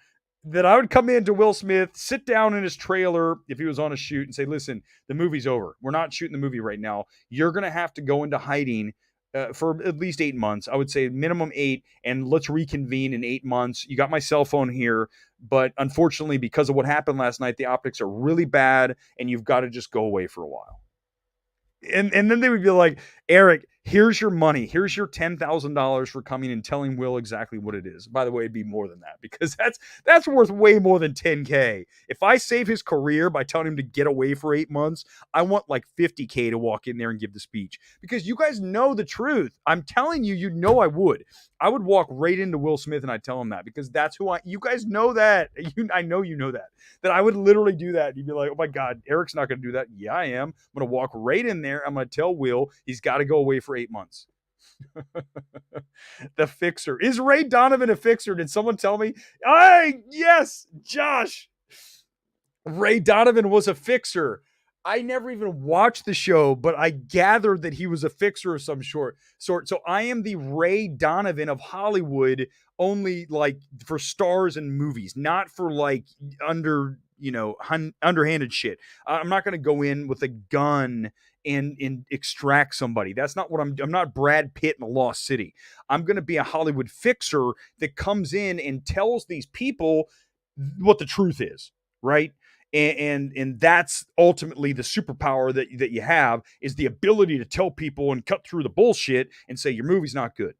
That I would come into Will Smith, sit down in his trailer if he was on a shoot, and say, "Listen, the movie's over. We're not shooting the movie right now. You're going to have to go into hiding for at least 8 months. I would say minimum 8, and let's reconvene in 8 months. You got my cell phone here, but unfortunately, because of what happened last night, the optics are really bad, and you've got to just go away for a while." And then they would be like, "Eric, here's your money. Here's your $10,000 for coming and telling Will exactly what it is." By the way, it'd be more than that, because that's worth way more than $10K. If I save his career by telling him to get away for 8 months, I want like $50K to walk in there and give the speech, because you guys know the truth. I'm telling you, I would. I would walk right into Will Smith and I'd tell him that, because that's who you guys know that. I know you know that I would literally do that. You'd be like, "Oh my God, Eric's not going to do that." Yeah, I am. I'm going to walk right in there. I'm going to tell Will he's got to go away for 8 months. The fixer. Is Ray Donovan a fixer? Did someone tell me? Yes, Josh. Ray Donovan was a fixer. I never even watched the show, but I gathered that he was a fixer of some sort. So I am the Ray Donovan of Hollywood, only like for stars and movies, not for like underhanded shit. I'm not going to go in with a gun and extract somebody. That's not what I'm not Brad Pitt in The Lost City. I'm going to be a Hollywood fixer that comes in and tells these people what the truth is, right? And that's ultimately the superpower that you have, is the ability to tell people and cut through the bullshit and say your movie's not good.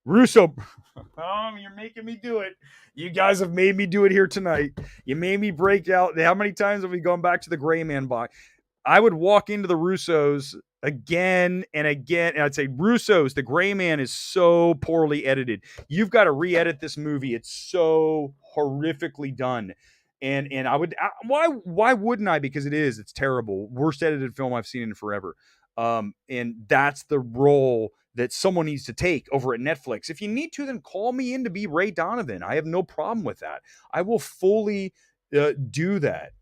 Russo, oh, you're making me do it. You guys have made me do it here tonight. You made me break out. How many times have we gone back to the Gray Man box? I would walk into the Russos again and again, and I'd say, "Russos, the Gray Man is so poorly edited. You've got to re-edit this movie. It's so horrifically done." And why wouldn't I? Because it's terrible. Worst edited film I've seen in forever. And that's the role that someone needs to take over at Netflix. If you need to, then call me in to be Ray Donovan. I have no problem with that. I will fully do that.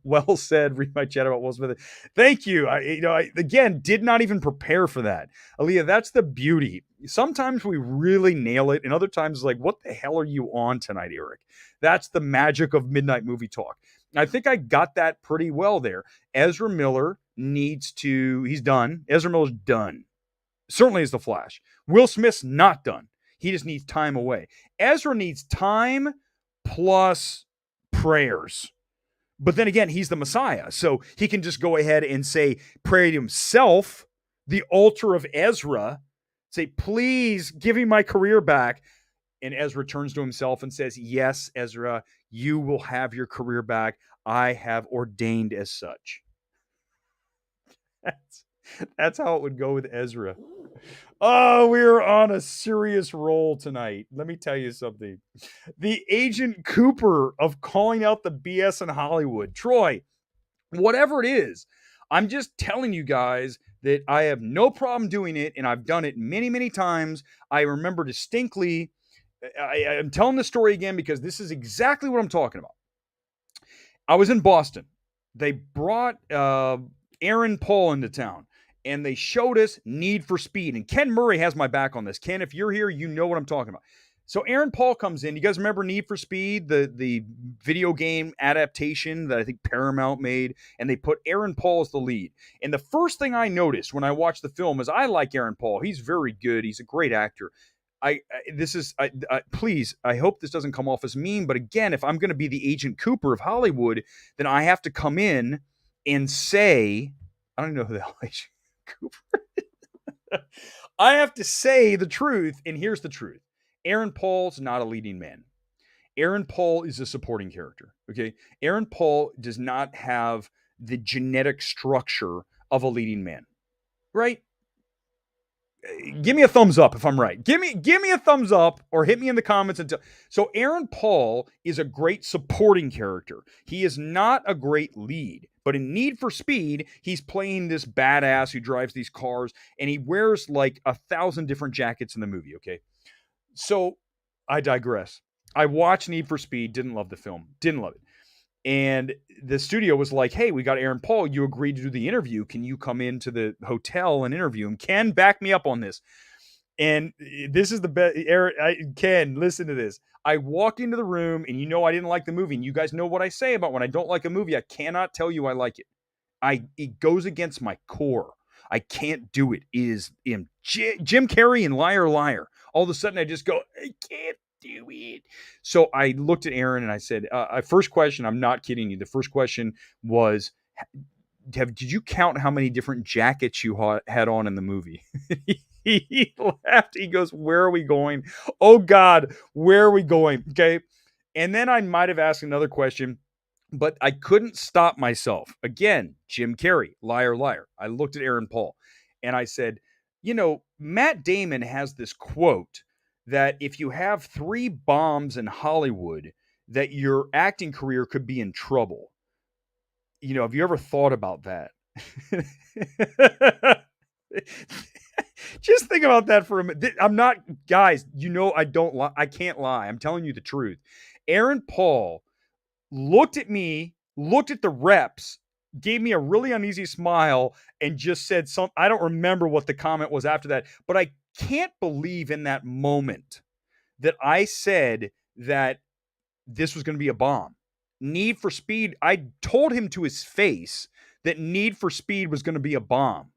Well said. Read my chat about Will Smith. Thank you. I again did not even prepare for that. Aaliyah, that's the beauty. Sometimes we really nail it, and other times like, what the hell are you on tonight, Eric? That's the magic of Midnight Movie Talk. I think I got that pretty well there. Ezra Miller he's done. Ezra Miller's done. Certainly is the Flash. Will Smith's not done. He just needs time away. Ezra needs time plus prayers. But then again, he's the Messiah. So he can just go ahead and say, pray to himself, the altar of Ezra, say, "Please give me my career back." And Ezra turns to himself and says, "Yes, Ezra, you will have your career back. I have ordained as such." That's how it would go with Ezra. Oh, we're on a serious roll tonight. Let me tell you something. The Agent Cooper of calling out the BS in Hollywood. Troy, whatever it is, I'm just telling you guys that I have no problem doing it, and I've done it many, many times. I remember distinctly. I'm telling the story again because this is exactly what I'm talking about. I was in Boston. They brought Aaron Paul into town, and they showed us Need for Speed. And Ken Murray has my back on this. Ken, if you're here, you know what I'm talking about. So Aaron Paul comes in. You guys remember Need for Speed, the video game adaptation that I think Paramount made, and they put Aaron Paul as the lead. And the first thing I noticed when I watched the film is I like Aaron Paul. He's very good. He's a great actor. Please, I hope this doesn't come off as mean, but again, if I'm going to be the Agent Cooper of Hollywood, then I have to come in and say, I don't know who the hell Agent Cooper is. I have to say the truth, and here's the truth. Aaron Paul's not a leading man. Aaron Paul is a supporting character, okay? Aaron Paul does not have the genetic structure of a leading man, right? Give me a thumbs up if I'm right. Give me a thumbs up or hit me in the comments and so Aaron Paul is a great supporting character. He is not a great lead, but in Need for Speed, he's playing this badass who drives these cars and he wears like 1,000 different jackets in the movie, okay? So I digress. I watched Need for Speed, didn't love the film, didn't love it. And the studio was like, hey, we got Aaron Paul. You agreed to do the interview. Can you come into the hotel and interview him? Ken, back me up on this. And this is the best. Eric, Ken, listen to this. I walked into the room and you know I didn't like the movie. And you guys know what I say about when I don't like a movie. I cannot tell you I like it. It goes against my core. I can't do it. It is Jim Carrey and Liar Liar. All of a sudden I just go, I can't do it. So I looked at Aaron and I said, first question, I'm not kidding you. The first question was, did you count how many different jackets you had on in the movie? He laughed. He goes, where are we going? Oh God, where are we going? Okay. And then I might have asked another question, but I couldn't stop myself. Again, Jim Carrey, Liar Liar. I looked at Aaron Paul and I said, you know, Matt Damon has this quote that if you have 3 bombs in Hollywood, that your acting career could be in trouble. You know, have you ever thought about that? Just think about that for a minute. I'm not, guys, you know, I can't lie. I'm telling you the truth. Aaron Paul looked at me, looked at the reps, gave me a really uneasy smile, and just said something. I don't remember what the comment was after that, but I can't believe in that moment that I said that this was going to be a bomb. Need for Speed, I told him to his face that Need for Speed was going to be a bomb.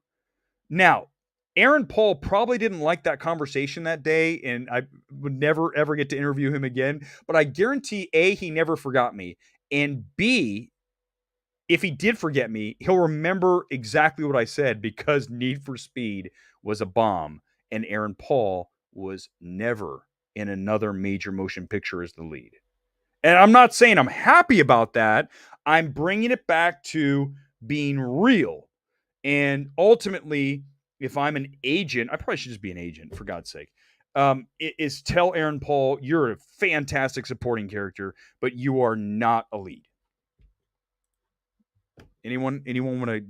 Now, Aaron Paul probably didn't like that conversation that day, and I would never, ever get to interview him again. But I guarantee, A, he never forgot me, and B, if he did forget me, he'll remember exactly what I said because Need for Speed was a bomb, and Aaron Paul was never in another major motion picture as the lead. And I'm not saying I'm happy about that. I'm bringing it back to being real. And ultimately, if I'm an agent, I probably should just be an agent, for God's sake, is tell Aaron Paul, you're a fantastic supporting character, but you are not a lead. Anyone want to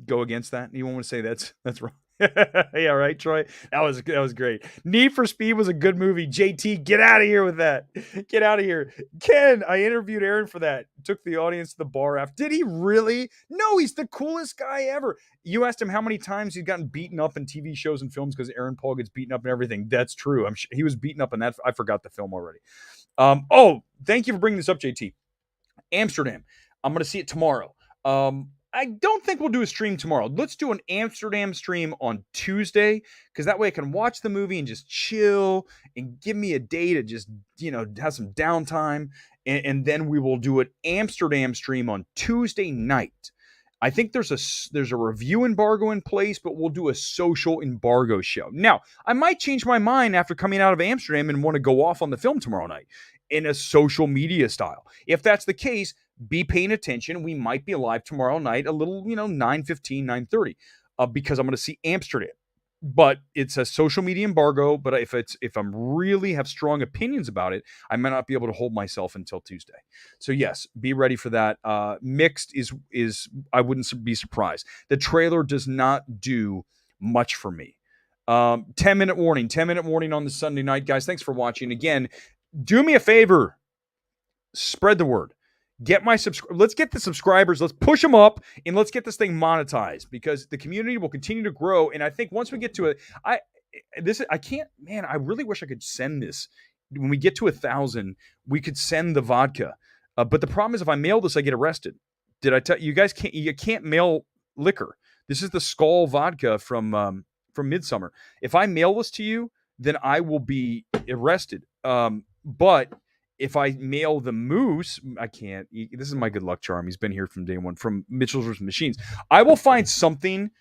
go against that? Anyone want to say that's wrong? Yeah, right, Troy. That was great. Need for Speed was a good movie. JT, get out of here with that. Get out of here. Ken, I interviewed Aaron for that. Took the audience to the bar after. Did he really? No, he's the coolest guy ever. You asked him how many times he's gotten beaten up in TV shows and films because Aaron Paul gets beaten up and everything. That's true. I'm sure he was beaten up in that. I forgot the film already. Thank you for bringing this up, JT. Amsterdam. I'm going to see it tomorrow. I don't think we'll do a stream tomorrow. Let's do an Amsterdam stream on Tuesday, because that way I can watch the movie and just chill and give me a day to just, have some downtime. And then we will do an Amsterdam stream on Tuesday night. I think there's a review embargo in place, but we'll do a social embargo show. Now, I might change my mind after coming out of Amsterdam and want to go off on the film tomorrow night in a social media style. If that's the case, be paying attention. We might be live tomorrow night, a little, 9:15, 9:30, because I'm going to see Amsterdam. but it's a social media embargo. But if I'm really have strong opinions about it, I might not be able to hold myself until Tuesday. So yes, be ready for that. Mixed is I wouldn't be surprised. The trailer does not do much for me. 10-minute warning. 10-minute warning on the Sunday night, guys. Thanks for watching. Again, do me a favor. Spread the word. Get my let's get the subscribers, let's push them up, and let's get this thing monetized, because the community will continue to grow. And I think once we get to it, I can't, man, I really wish I could send this. When we get to 1,000, we could send the vodka. But the problem is, if I mail this, I get arrested. Did I tell you guys? You can't mail liquor. This is the Skull vodka from Midsummer. If I mail this to you, then I will be arrested. But if I mail the Moose, I can't. This is my good luck charm. He's been here from day one, from Mitchell's vs. Machines. I will find something.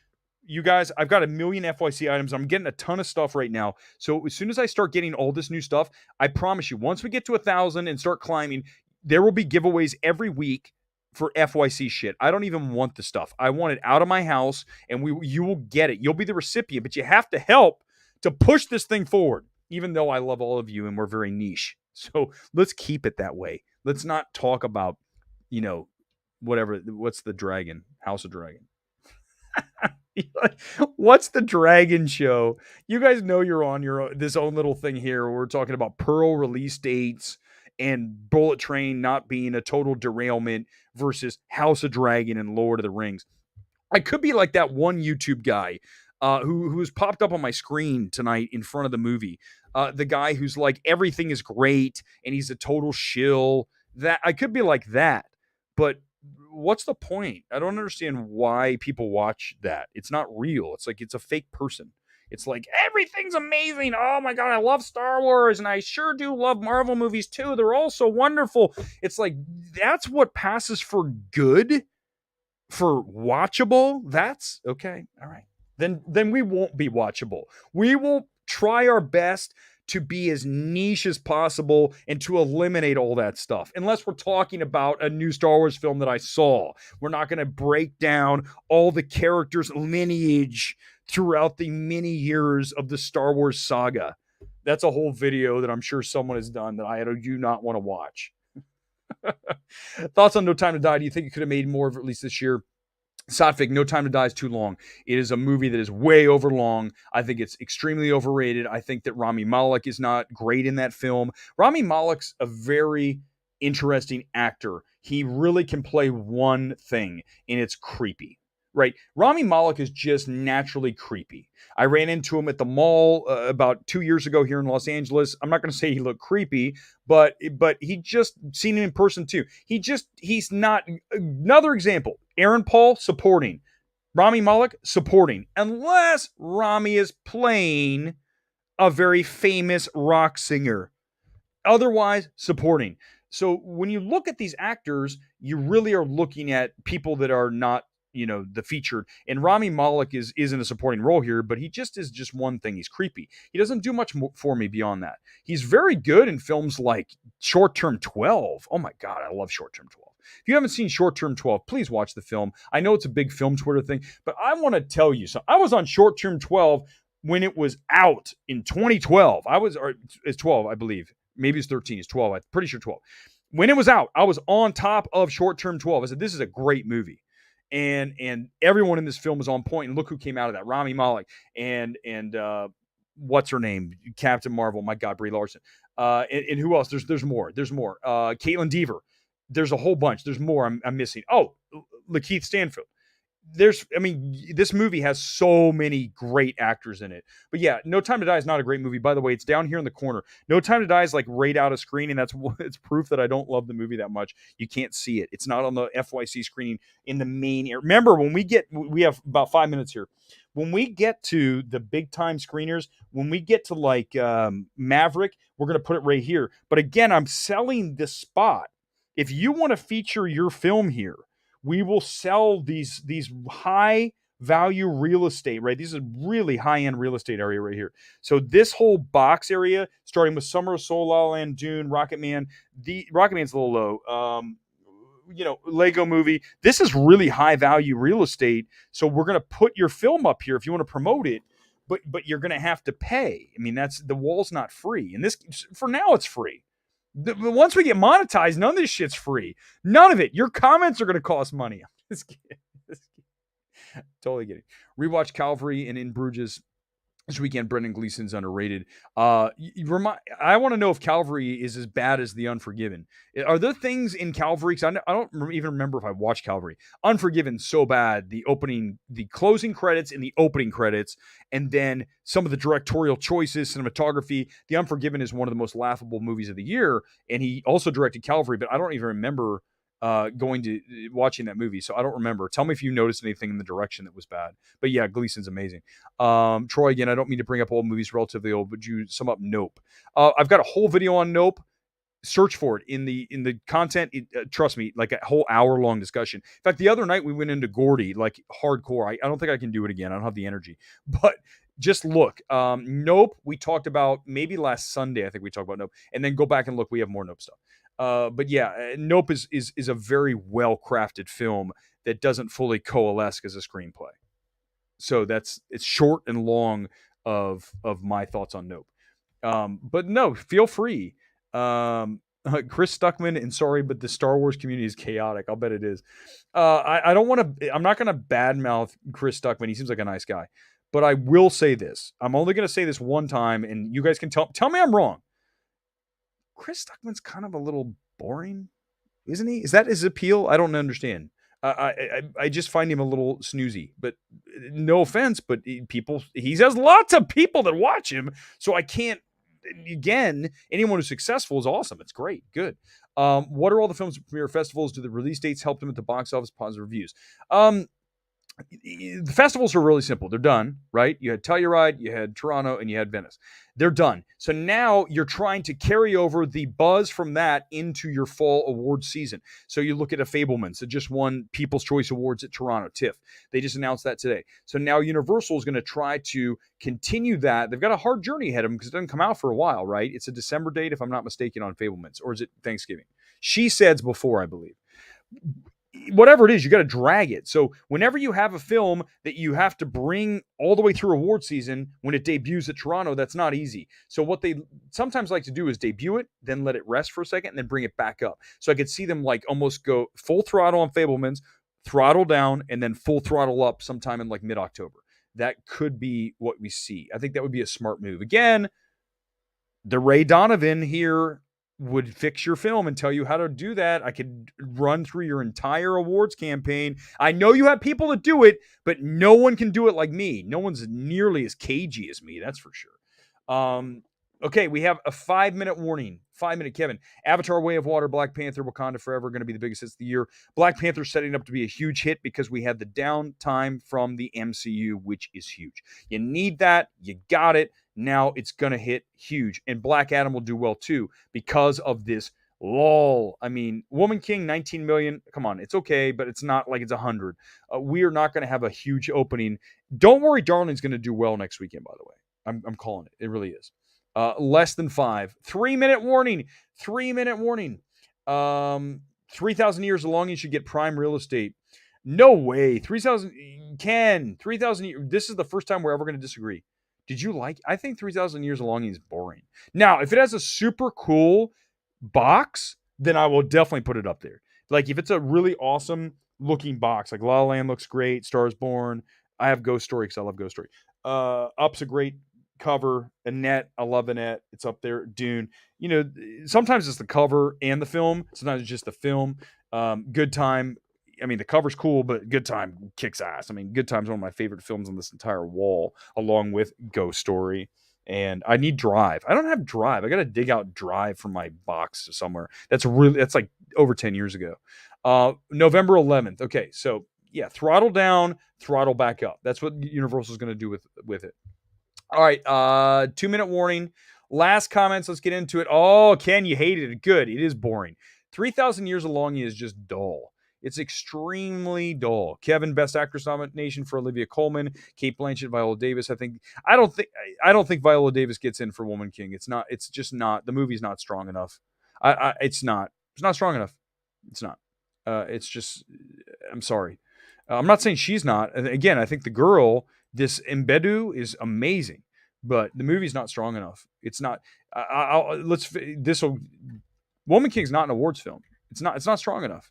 You guys, I've got 1 million FYC items. I'm getting a ton of stuff right now. So as soon as I start getting all this new stuff, I promise you, once we get to 1,000 and start climbing, there will be giveaways every week for FYC shit. I don't even want the stuff. I want it out of my house, and you will get it. You'll be the recipient, but you have to help to push this thing forward, even though I love all of you and we're very niche. So let's keep it that way. Let's not talk about, whatever. What's the dragon? House of Dragon. What's the dragon show? You guys know you're on this own little thing here. We're talking about Pearl release dates and Bullet Train not being a total derailment versus House of Dragon and Lord of the Rings. I could be like that one YouTube guy who's popped up on my screen tonight in front of the movie. The guy who's like, everything is great and he's a total shill. That I could be like that, but what's the point? I don't understand why people watch that. It's not real. It's like, it's a fake person. It's like, everything's amazing. Oh my God, I love Star Wars, and I sure do love Marvel movies too. They're all so wonderful. It's like, that's what passes for good, for watchable. That's okay. All right. Then we won't be watchable. We will try our best to be as niche as possible and to eliminate all that stuff. Unless we're talking about a new Star Wars film that I saw. We're not going to break down all the characters' lineage throughout the many years of the Star Wars saga. That's a whole video that I'm sure someone has done that I do not want to watch. Thoughts on No Time to Die? Do you think it could have made more of at least this year? Satvic, No Time to Die is too long. It is a movie that is way over long. I think it's extremely overrated. I think that Rami Malek is not great in that film. Rami Malek's a very interesting actor. He really can play one thing, and it's creepy. Right? Rami Malek is just naturally creepy. I ran into him at the mall about 2 years ago here in Los Angeles. I'm not going to say he looked creepy, but he just, seen him in person too. He's not. Another example, Aaron Paul supporting, Rami Malek supporting, unless Rami is playing a very famous rock singer. Otherwise, supporting. So when you look at these actors, you really are looking at people that are not, the featured. And Rami Malek is in a supporting role here, but he just is just one thing. He's creepy. He doesn't do much for me beyond that. He's very good in films like Short Term 12. Oh my God, I love Short Term 12. If you haven't seen Short Term 12, please watch the film. I know it's a big film Twitter thing, but I want to tell you something. I was on Short Term 12 when it was out in 2012. It's 12, I believe. Maybe it's 13. It's 12. I'm pretty sure 12. When it was out, I was on top of Short Term 12. I said, this is a great movie. And everyone in this film was on point. And look who came out of that. Rami Malek and what's her name? Captain Marvel. My God, Brie Larson. And who else? There's more. Caitlin Deaver. There's a whole bunch. There's more I'm missing. Oh, Lakeith Stanfield. This movie has so many great actors in it. But yeah, No Time to Die is not a great movie. By the way, it's down here in the corner. No Time to Die is like right out of screen, and it's proof that I don't love the movie that much. You can't see it. It's not on the FYC screening in the main area. Remember, when we have about 5 minutes here. When we get to the big time screeners, when we get to like Maverick, we're going to put it right here. But again, I'm selling this spot. If you want to feature your film here, we will sell these high value real estate, right? These are really high end real estate area right here. So this whole box area, starting with Summer of Soul, La La Land, Dune, Rocket Man. The Rocket Man's a little low. Lego Movie. This is really high value real estate. So we're going to put your film up here if you want to promote it. but you're going to have to pay. I mean, that's the wall's not free, and this for now it's free. Once we get monetized, none of this shit's free. None of it. Your comments are going to cost money. I'm just kidding. Totally kidding. Rewatch Calvary and In Bruges this weekend. Brendan Gleeson's underrated. I want to know if Calvary is as bad as The Unforgiven. Are there things in Calvary? Because I don't even remember if I watched Calvary. Unforgiven so bad. The closing credits and the opening credits, and then some of the directorial choices, cinematography. The Unforgiven is one of the most laughable movies of the year, and he also directed Calvary, but I don't even remember going to watching that movie. So I don't remember. Tell me if you noticed anything in the direction that was bad. But yeah, Gleeson's amazing. Troy, again, I don't mean to bring up old movies, relatively old, but you sum up Nope. I've got a whole video on Nope. Search for it in the content. Trust me, like a whole hour-long discussion. In fact, the other night we went into Gordy, like hardcore. I don't think I can do it again. I don't have the energy. But just look. Nope, we talked about maybe last Sunday. I think we talked about Nope. And then go back and look. We have more Nope stuff. But yeah, Nope is a very well-crafted film that doesn't fully coalesce as a screenplay. So it's short and long of my thoughts on Nope. But no, feel free. Chris Stuckman, and sorry, but the Star Wars community is chaotic. I'll bet it is. I don't want to. I'm not going to badmouth Chris Stuckman. He seems like a nice guy. But I will say this. I'm only going to say this one time, and you guys can tell me I'm wrong. Chris Stuckman's kind of a little boring, isn't he? Is that his appeal? I don't understand. I just find him a little snoozy, but no offense, but he has lots of people that watch him, so I can't. Again, anyone who's successful is awesome. It's great, good. What are all the films at premiere festivals? Do the release dates help them at the box office? Positive reviews. The festivals are really simple. They're done, right? You had Telluride, you had Toronto, and you had Venice. They're done. So now you're trying to carry over the buzz from that into your fall award season. So you look at A Fabelmans that just won People's Choice Awards at Toronto, TIFF. They just announced that today. So now Universal is going to try to continue that. They've got a hard journey ahead of them because it doesn't come out for a while, right? It's a December date, if I'm not mistaken, on Fabelmans. Or is it Thanksgiving? She said's before, I believe. Whatever it is, you got to drag it. So whenever you have a film that you have to bring all the way through award season when it debuts at Toronto, that's not easy. So what they sometimes like to do is debut it, then let it rest for a second, and then bring it back up. So I could see them like almost go full throttle on Fabelmans, throttle down, and then full throttle up sometime in like mid-October. That could be what we see. I think that would be a smart move. Again, the Ray Donovan here would fix your film and tell you how to do that. I could run through your entire awards campaign. I know you have people that do it, but no one can do it like me. No one's nearly as cagey as me, that's for sure. Okay, we have a 5-minute warning. 5-minute, Kevin. Avatar: Way of Water, Black Panther, Wakanda Forever, going to be the biggest hits of the year. Black Panther setting up to be a huge hit because we had the downtime from the MCU, which is huge. You need that. You got it. Now it's going to hit huge. And Black Adam will do well too because of this lull. I mean, Woman King, 19 million. Come on, it's okay, but it's not like it's 100. We are not going to have a huge opening. Don't worry, Darling's going to do well next weekend, by the way. I'm calling it. It really is. Less than 5. 3-minute warning. 3-minute warning. 3,000 years along, you should get prime real estate. No way. 3,000. Ken, 3,000 years. This is the first time we're ever going to disagree. I think 3,000 Years of Longing is boring. Now, if it has a super cool box, then I will definitely put it up there. Like if it's a really awesome looking box, like La La Land looks great, Stars Born. I have Ghost Story because I love Ghost Story. Up's a great cover. Annette, I love Annette. It's up there. Dune. You know, sometimes it's the cover and the film. Sometimes it's just the film. Good Time. I mean, the cover's cool, but Good Time kicks ass. I mean, Good Time's one of my favorite films on this entire wall, along with Ghost Story. And I need Drive. I don't have Drive. I got to dig out Drive from my box somewhere. That's like over 10 years ago. November 11th. Okay, so yeah, throttle down, throttle back up. That's what Universal's going to do with it. All right, 2-minute warning. Last comments. Let's get into it. Oh, Ken, you hated it. Good. It is boring. 3,000 Years of Longing is just dull. It's extremely dull. Kevin, Best Actress nomination for Olivia Colman, Cate Blanchett, Viola Davis. I don't think Viola Davis gets in for Woman King. It's just not. The movie's not strong enough. It's not strong enough. It's not. It's just. I'm sorry. I'm not saying she's not. Again, I think the girl This Embedded is amazing, but the movie's not strong enough. It's not. Let's. This will. Woman King's not an awards film. It's not. It's not strong enough.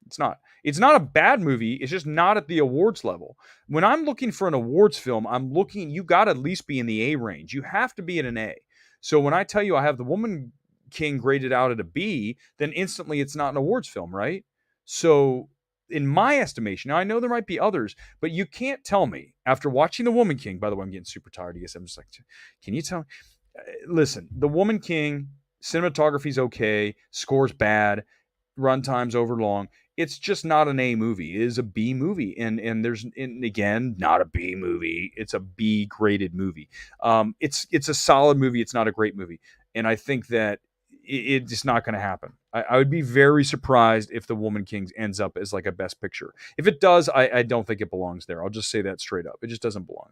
It's not. It's not a bad movie. It's just not at the awards level. When I'm looking for an awards film, I'm looking. You got to at least be in the A range. You have to be at an A. So when I tell you I have the Woman King graded out at a B, then instantly it's not an awards film, right? So in my estimation, now I know there might be others, but you can't tell me after watching the Woman King. By the way, I'm getting super tired. I guess I'm just like, can you tell me? Listen, the Woman King cinematography's okay, score's bad, runtime's overlong. It's just not an A movie. It is a B movie, and there's again not a B movie. It's a B graded movie. It's a solid movie. It's not a great movie, and I think that it's not going to happen. I would be very surprised if the Woman King ends up as like a Best Picture. If it does, I don't think it belongs there. I'll just say that straight up. It just doesn't belong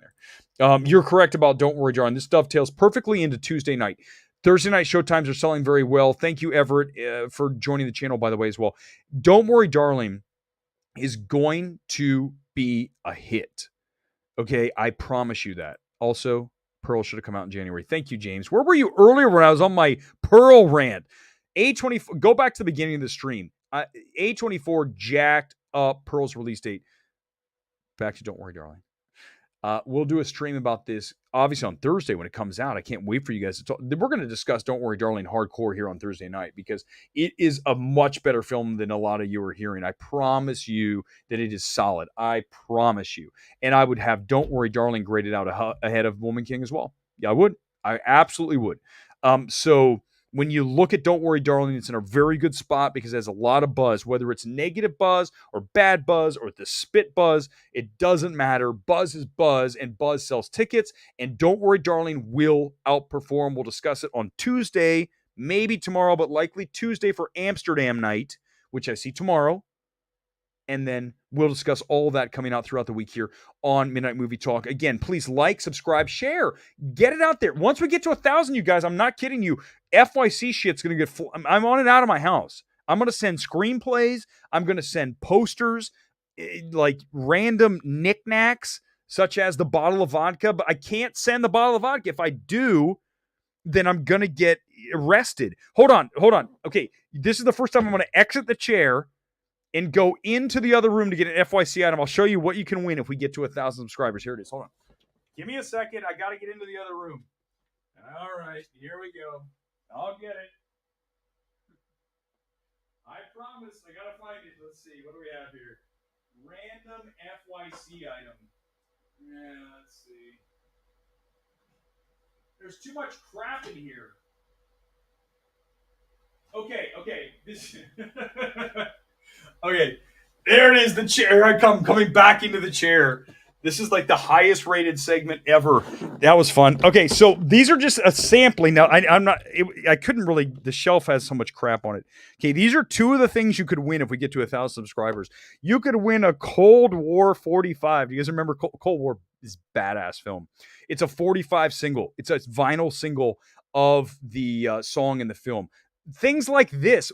there. You're correct about Don't Worry, Darling. This dovetails perfectly into Tuesday night. Thursday night showtimes are selling very well. Thank you, Everett, for joining the channel, by the way, as well. Don't Worry, Darling is going to be a hit. Okay, I promise you that. Also, Pearl should have come out in January. Thank you, James. Where were you earlier when I was on my Pearl rant? A24, go back to the beginning of the stream. A24 jacked up Pearl's release date. Back to Don't Worry, Darling. We'll do a stream about this, obviously, on Thursday when it comes out. I can't wait for you guys to talk. We're going to discuss Don't Worry, Darling hardcore here on Thursday night because it is a much better film than a lot of you are hearing. I promise you that it is solid. I promise you. And I would have Don't Worry, Darling graded out ahead of Woman King as well. Yeah, I would. I absolutely would. So when you look at Don't Worry, Darling, it's in a very good spot because it has a lot of buzz, whether it's negative buzz or bad buzz or the spit buzz. It doesn't matter. Buzz is buzz, and buzz sells tickets. And Don't Worry, Darling will outperform. We'll discuss it on Tuesday, maybe tomorrow, but likely Tuesday for Amsterdam night, which I see tomorrow. And then we'll discuss all of that coming out throughout the week here on Midnight Movie Talk. Again, please like, subscribe, share. Get it out there. Once we get to 1,000, you guys, I'm not kidding you. FYC shit's going to get full. I'm on it out of my house. I'm going to send screenplays. I'm going to send posters, like random knickknacks, such as the bottle of vodka. But I can't send the bottle of vodka. If I do, then I'm going to get arrested. Hold on. Okay, this is the first time I'm going to exit the chair and go into the other room to get an FYC item. I'll show you what you can win if we get to 1,000 subscribers. Here it is. Hold on. Give me a second. I got to get into the other room. All right. Here we go. I'll get it. I promise. I got to find it. Let's see. What do we have here? Random FYC item. Yeah, let's see. There's too much crap in here. Okay. This... Okay, there it is, the chair. I come coming back into the chair. This is like the highest rated segment ever. That was fun. Okay, so these are just a sampling. Now, I couldn't really, the shelf has so much crap on it. Okay, these are two of the things you could win if we get to 1,000 subscribers. You could win a Cold War 45. Do you guys remember Cold War is badass film? It's a 45 single. It's a vinyl single of the song in the film. Things like this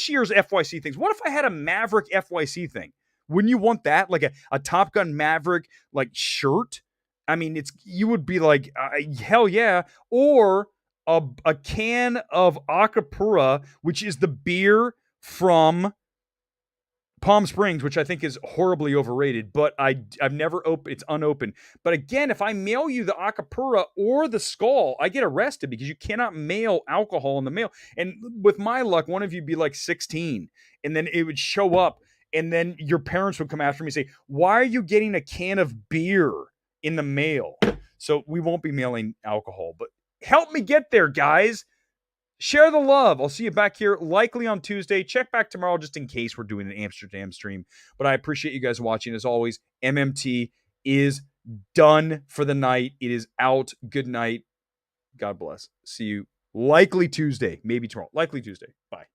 year's FYC things. What if I had a Maverick FYC thing? Wouldn't you want that? Like a Top Gun Maverick like shirt? I mean, you would be like, hell yeah. Or a can of Acapulco, which is the beer from Palm Springs, which I think is horribly overrated, but I've never opened. It's unopened. But again, if I mail you the Acapulco or the Skull, I get arrested because you cannot mail alcohol in the mail. And with my luck, one of you be like 16, and then it would show up, and then your parents would come after me and say, "Why are you getting a can of beer in the mail?" So we won't be mailing alcohol, but help me get there, guys. Share the love. I'll see you back here likely on Tuesday. Check back tomorrow just in case we're doing an Amsterdam stream. But I appreciate you guys watching. As always, MMT is done for the night. It is out. Good night. God bless. See you likely Tuesday. Maybe tomorrow. Likely Tuesday. Bye.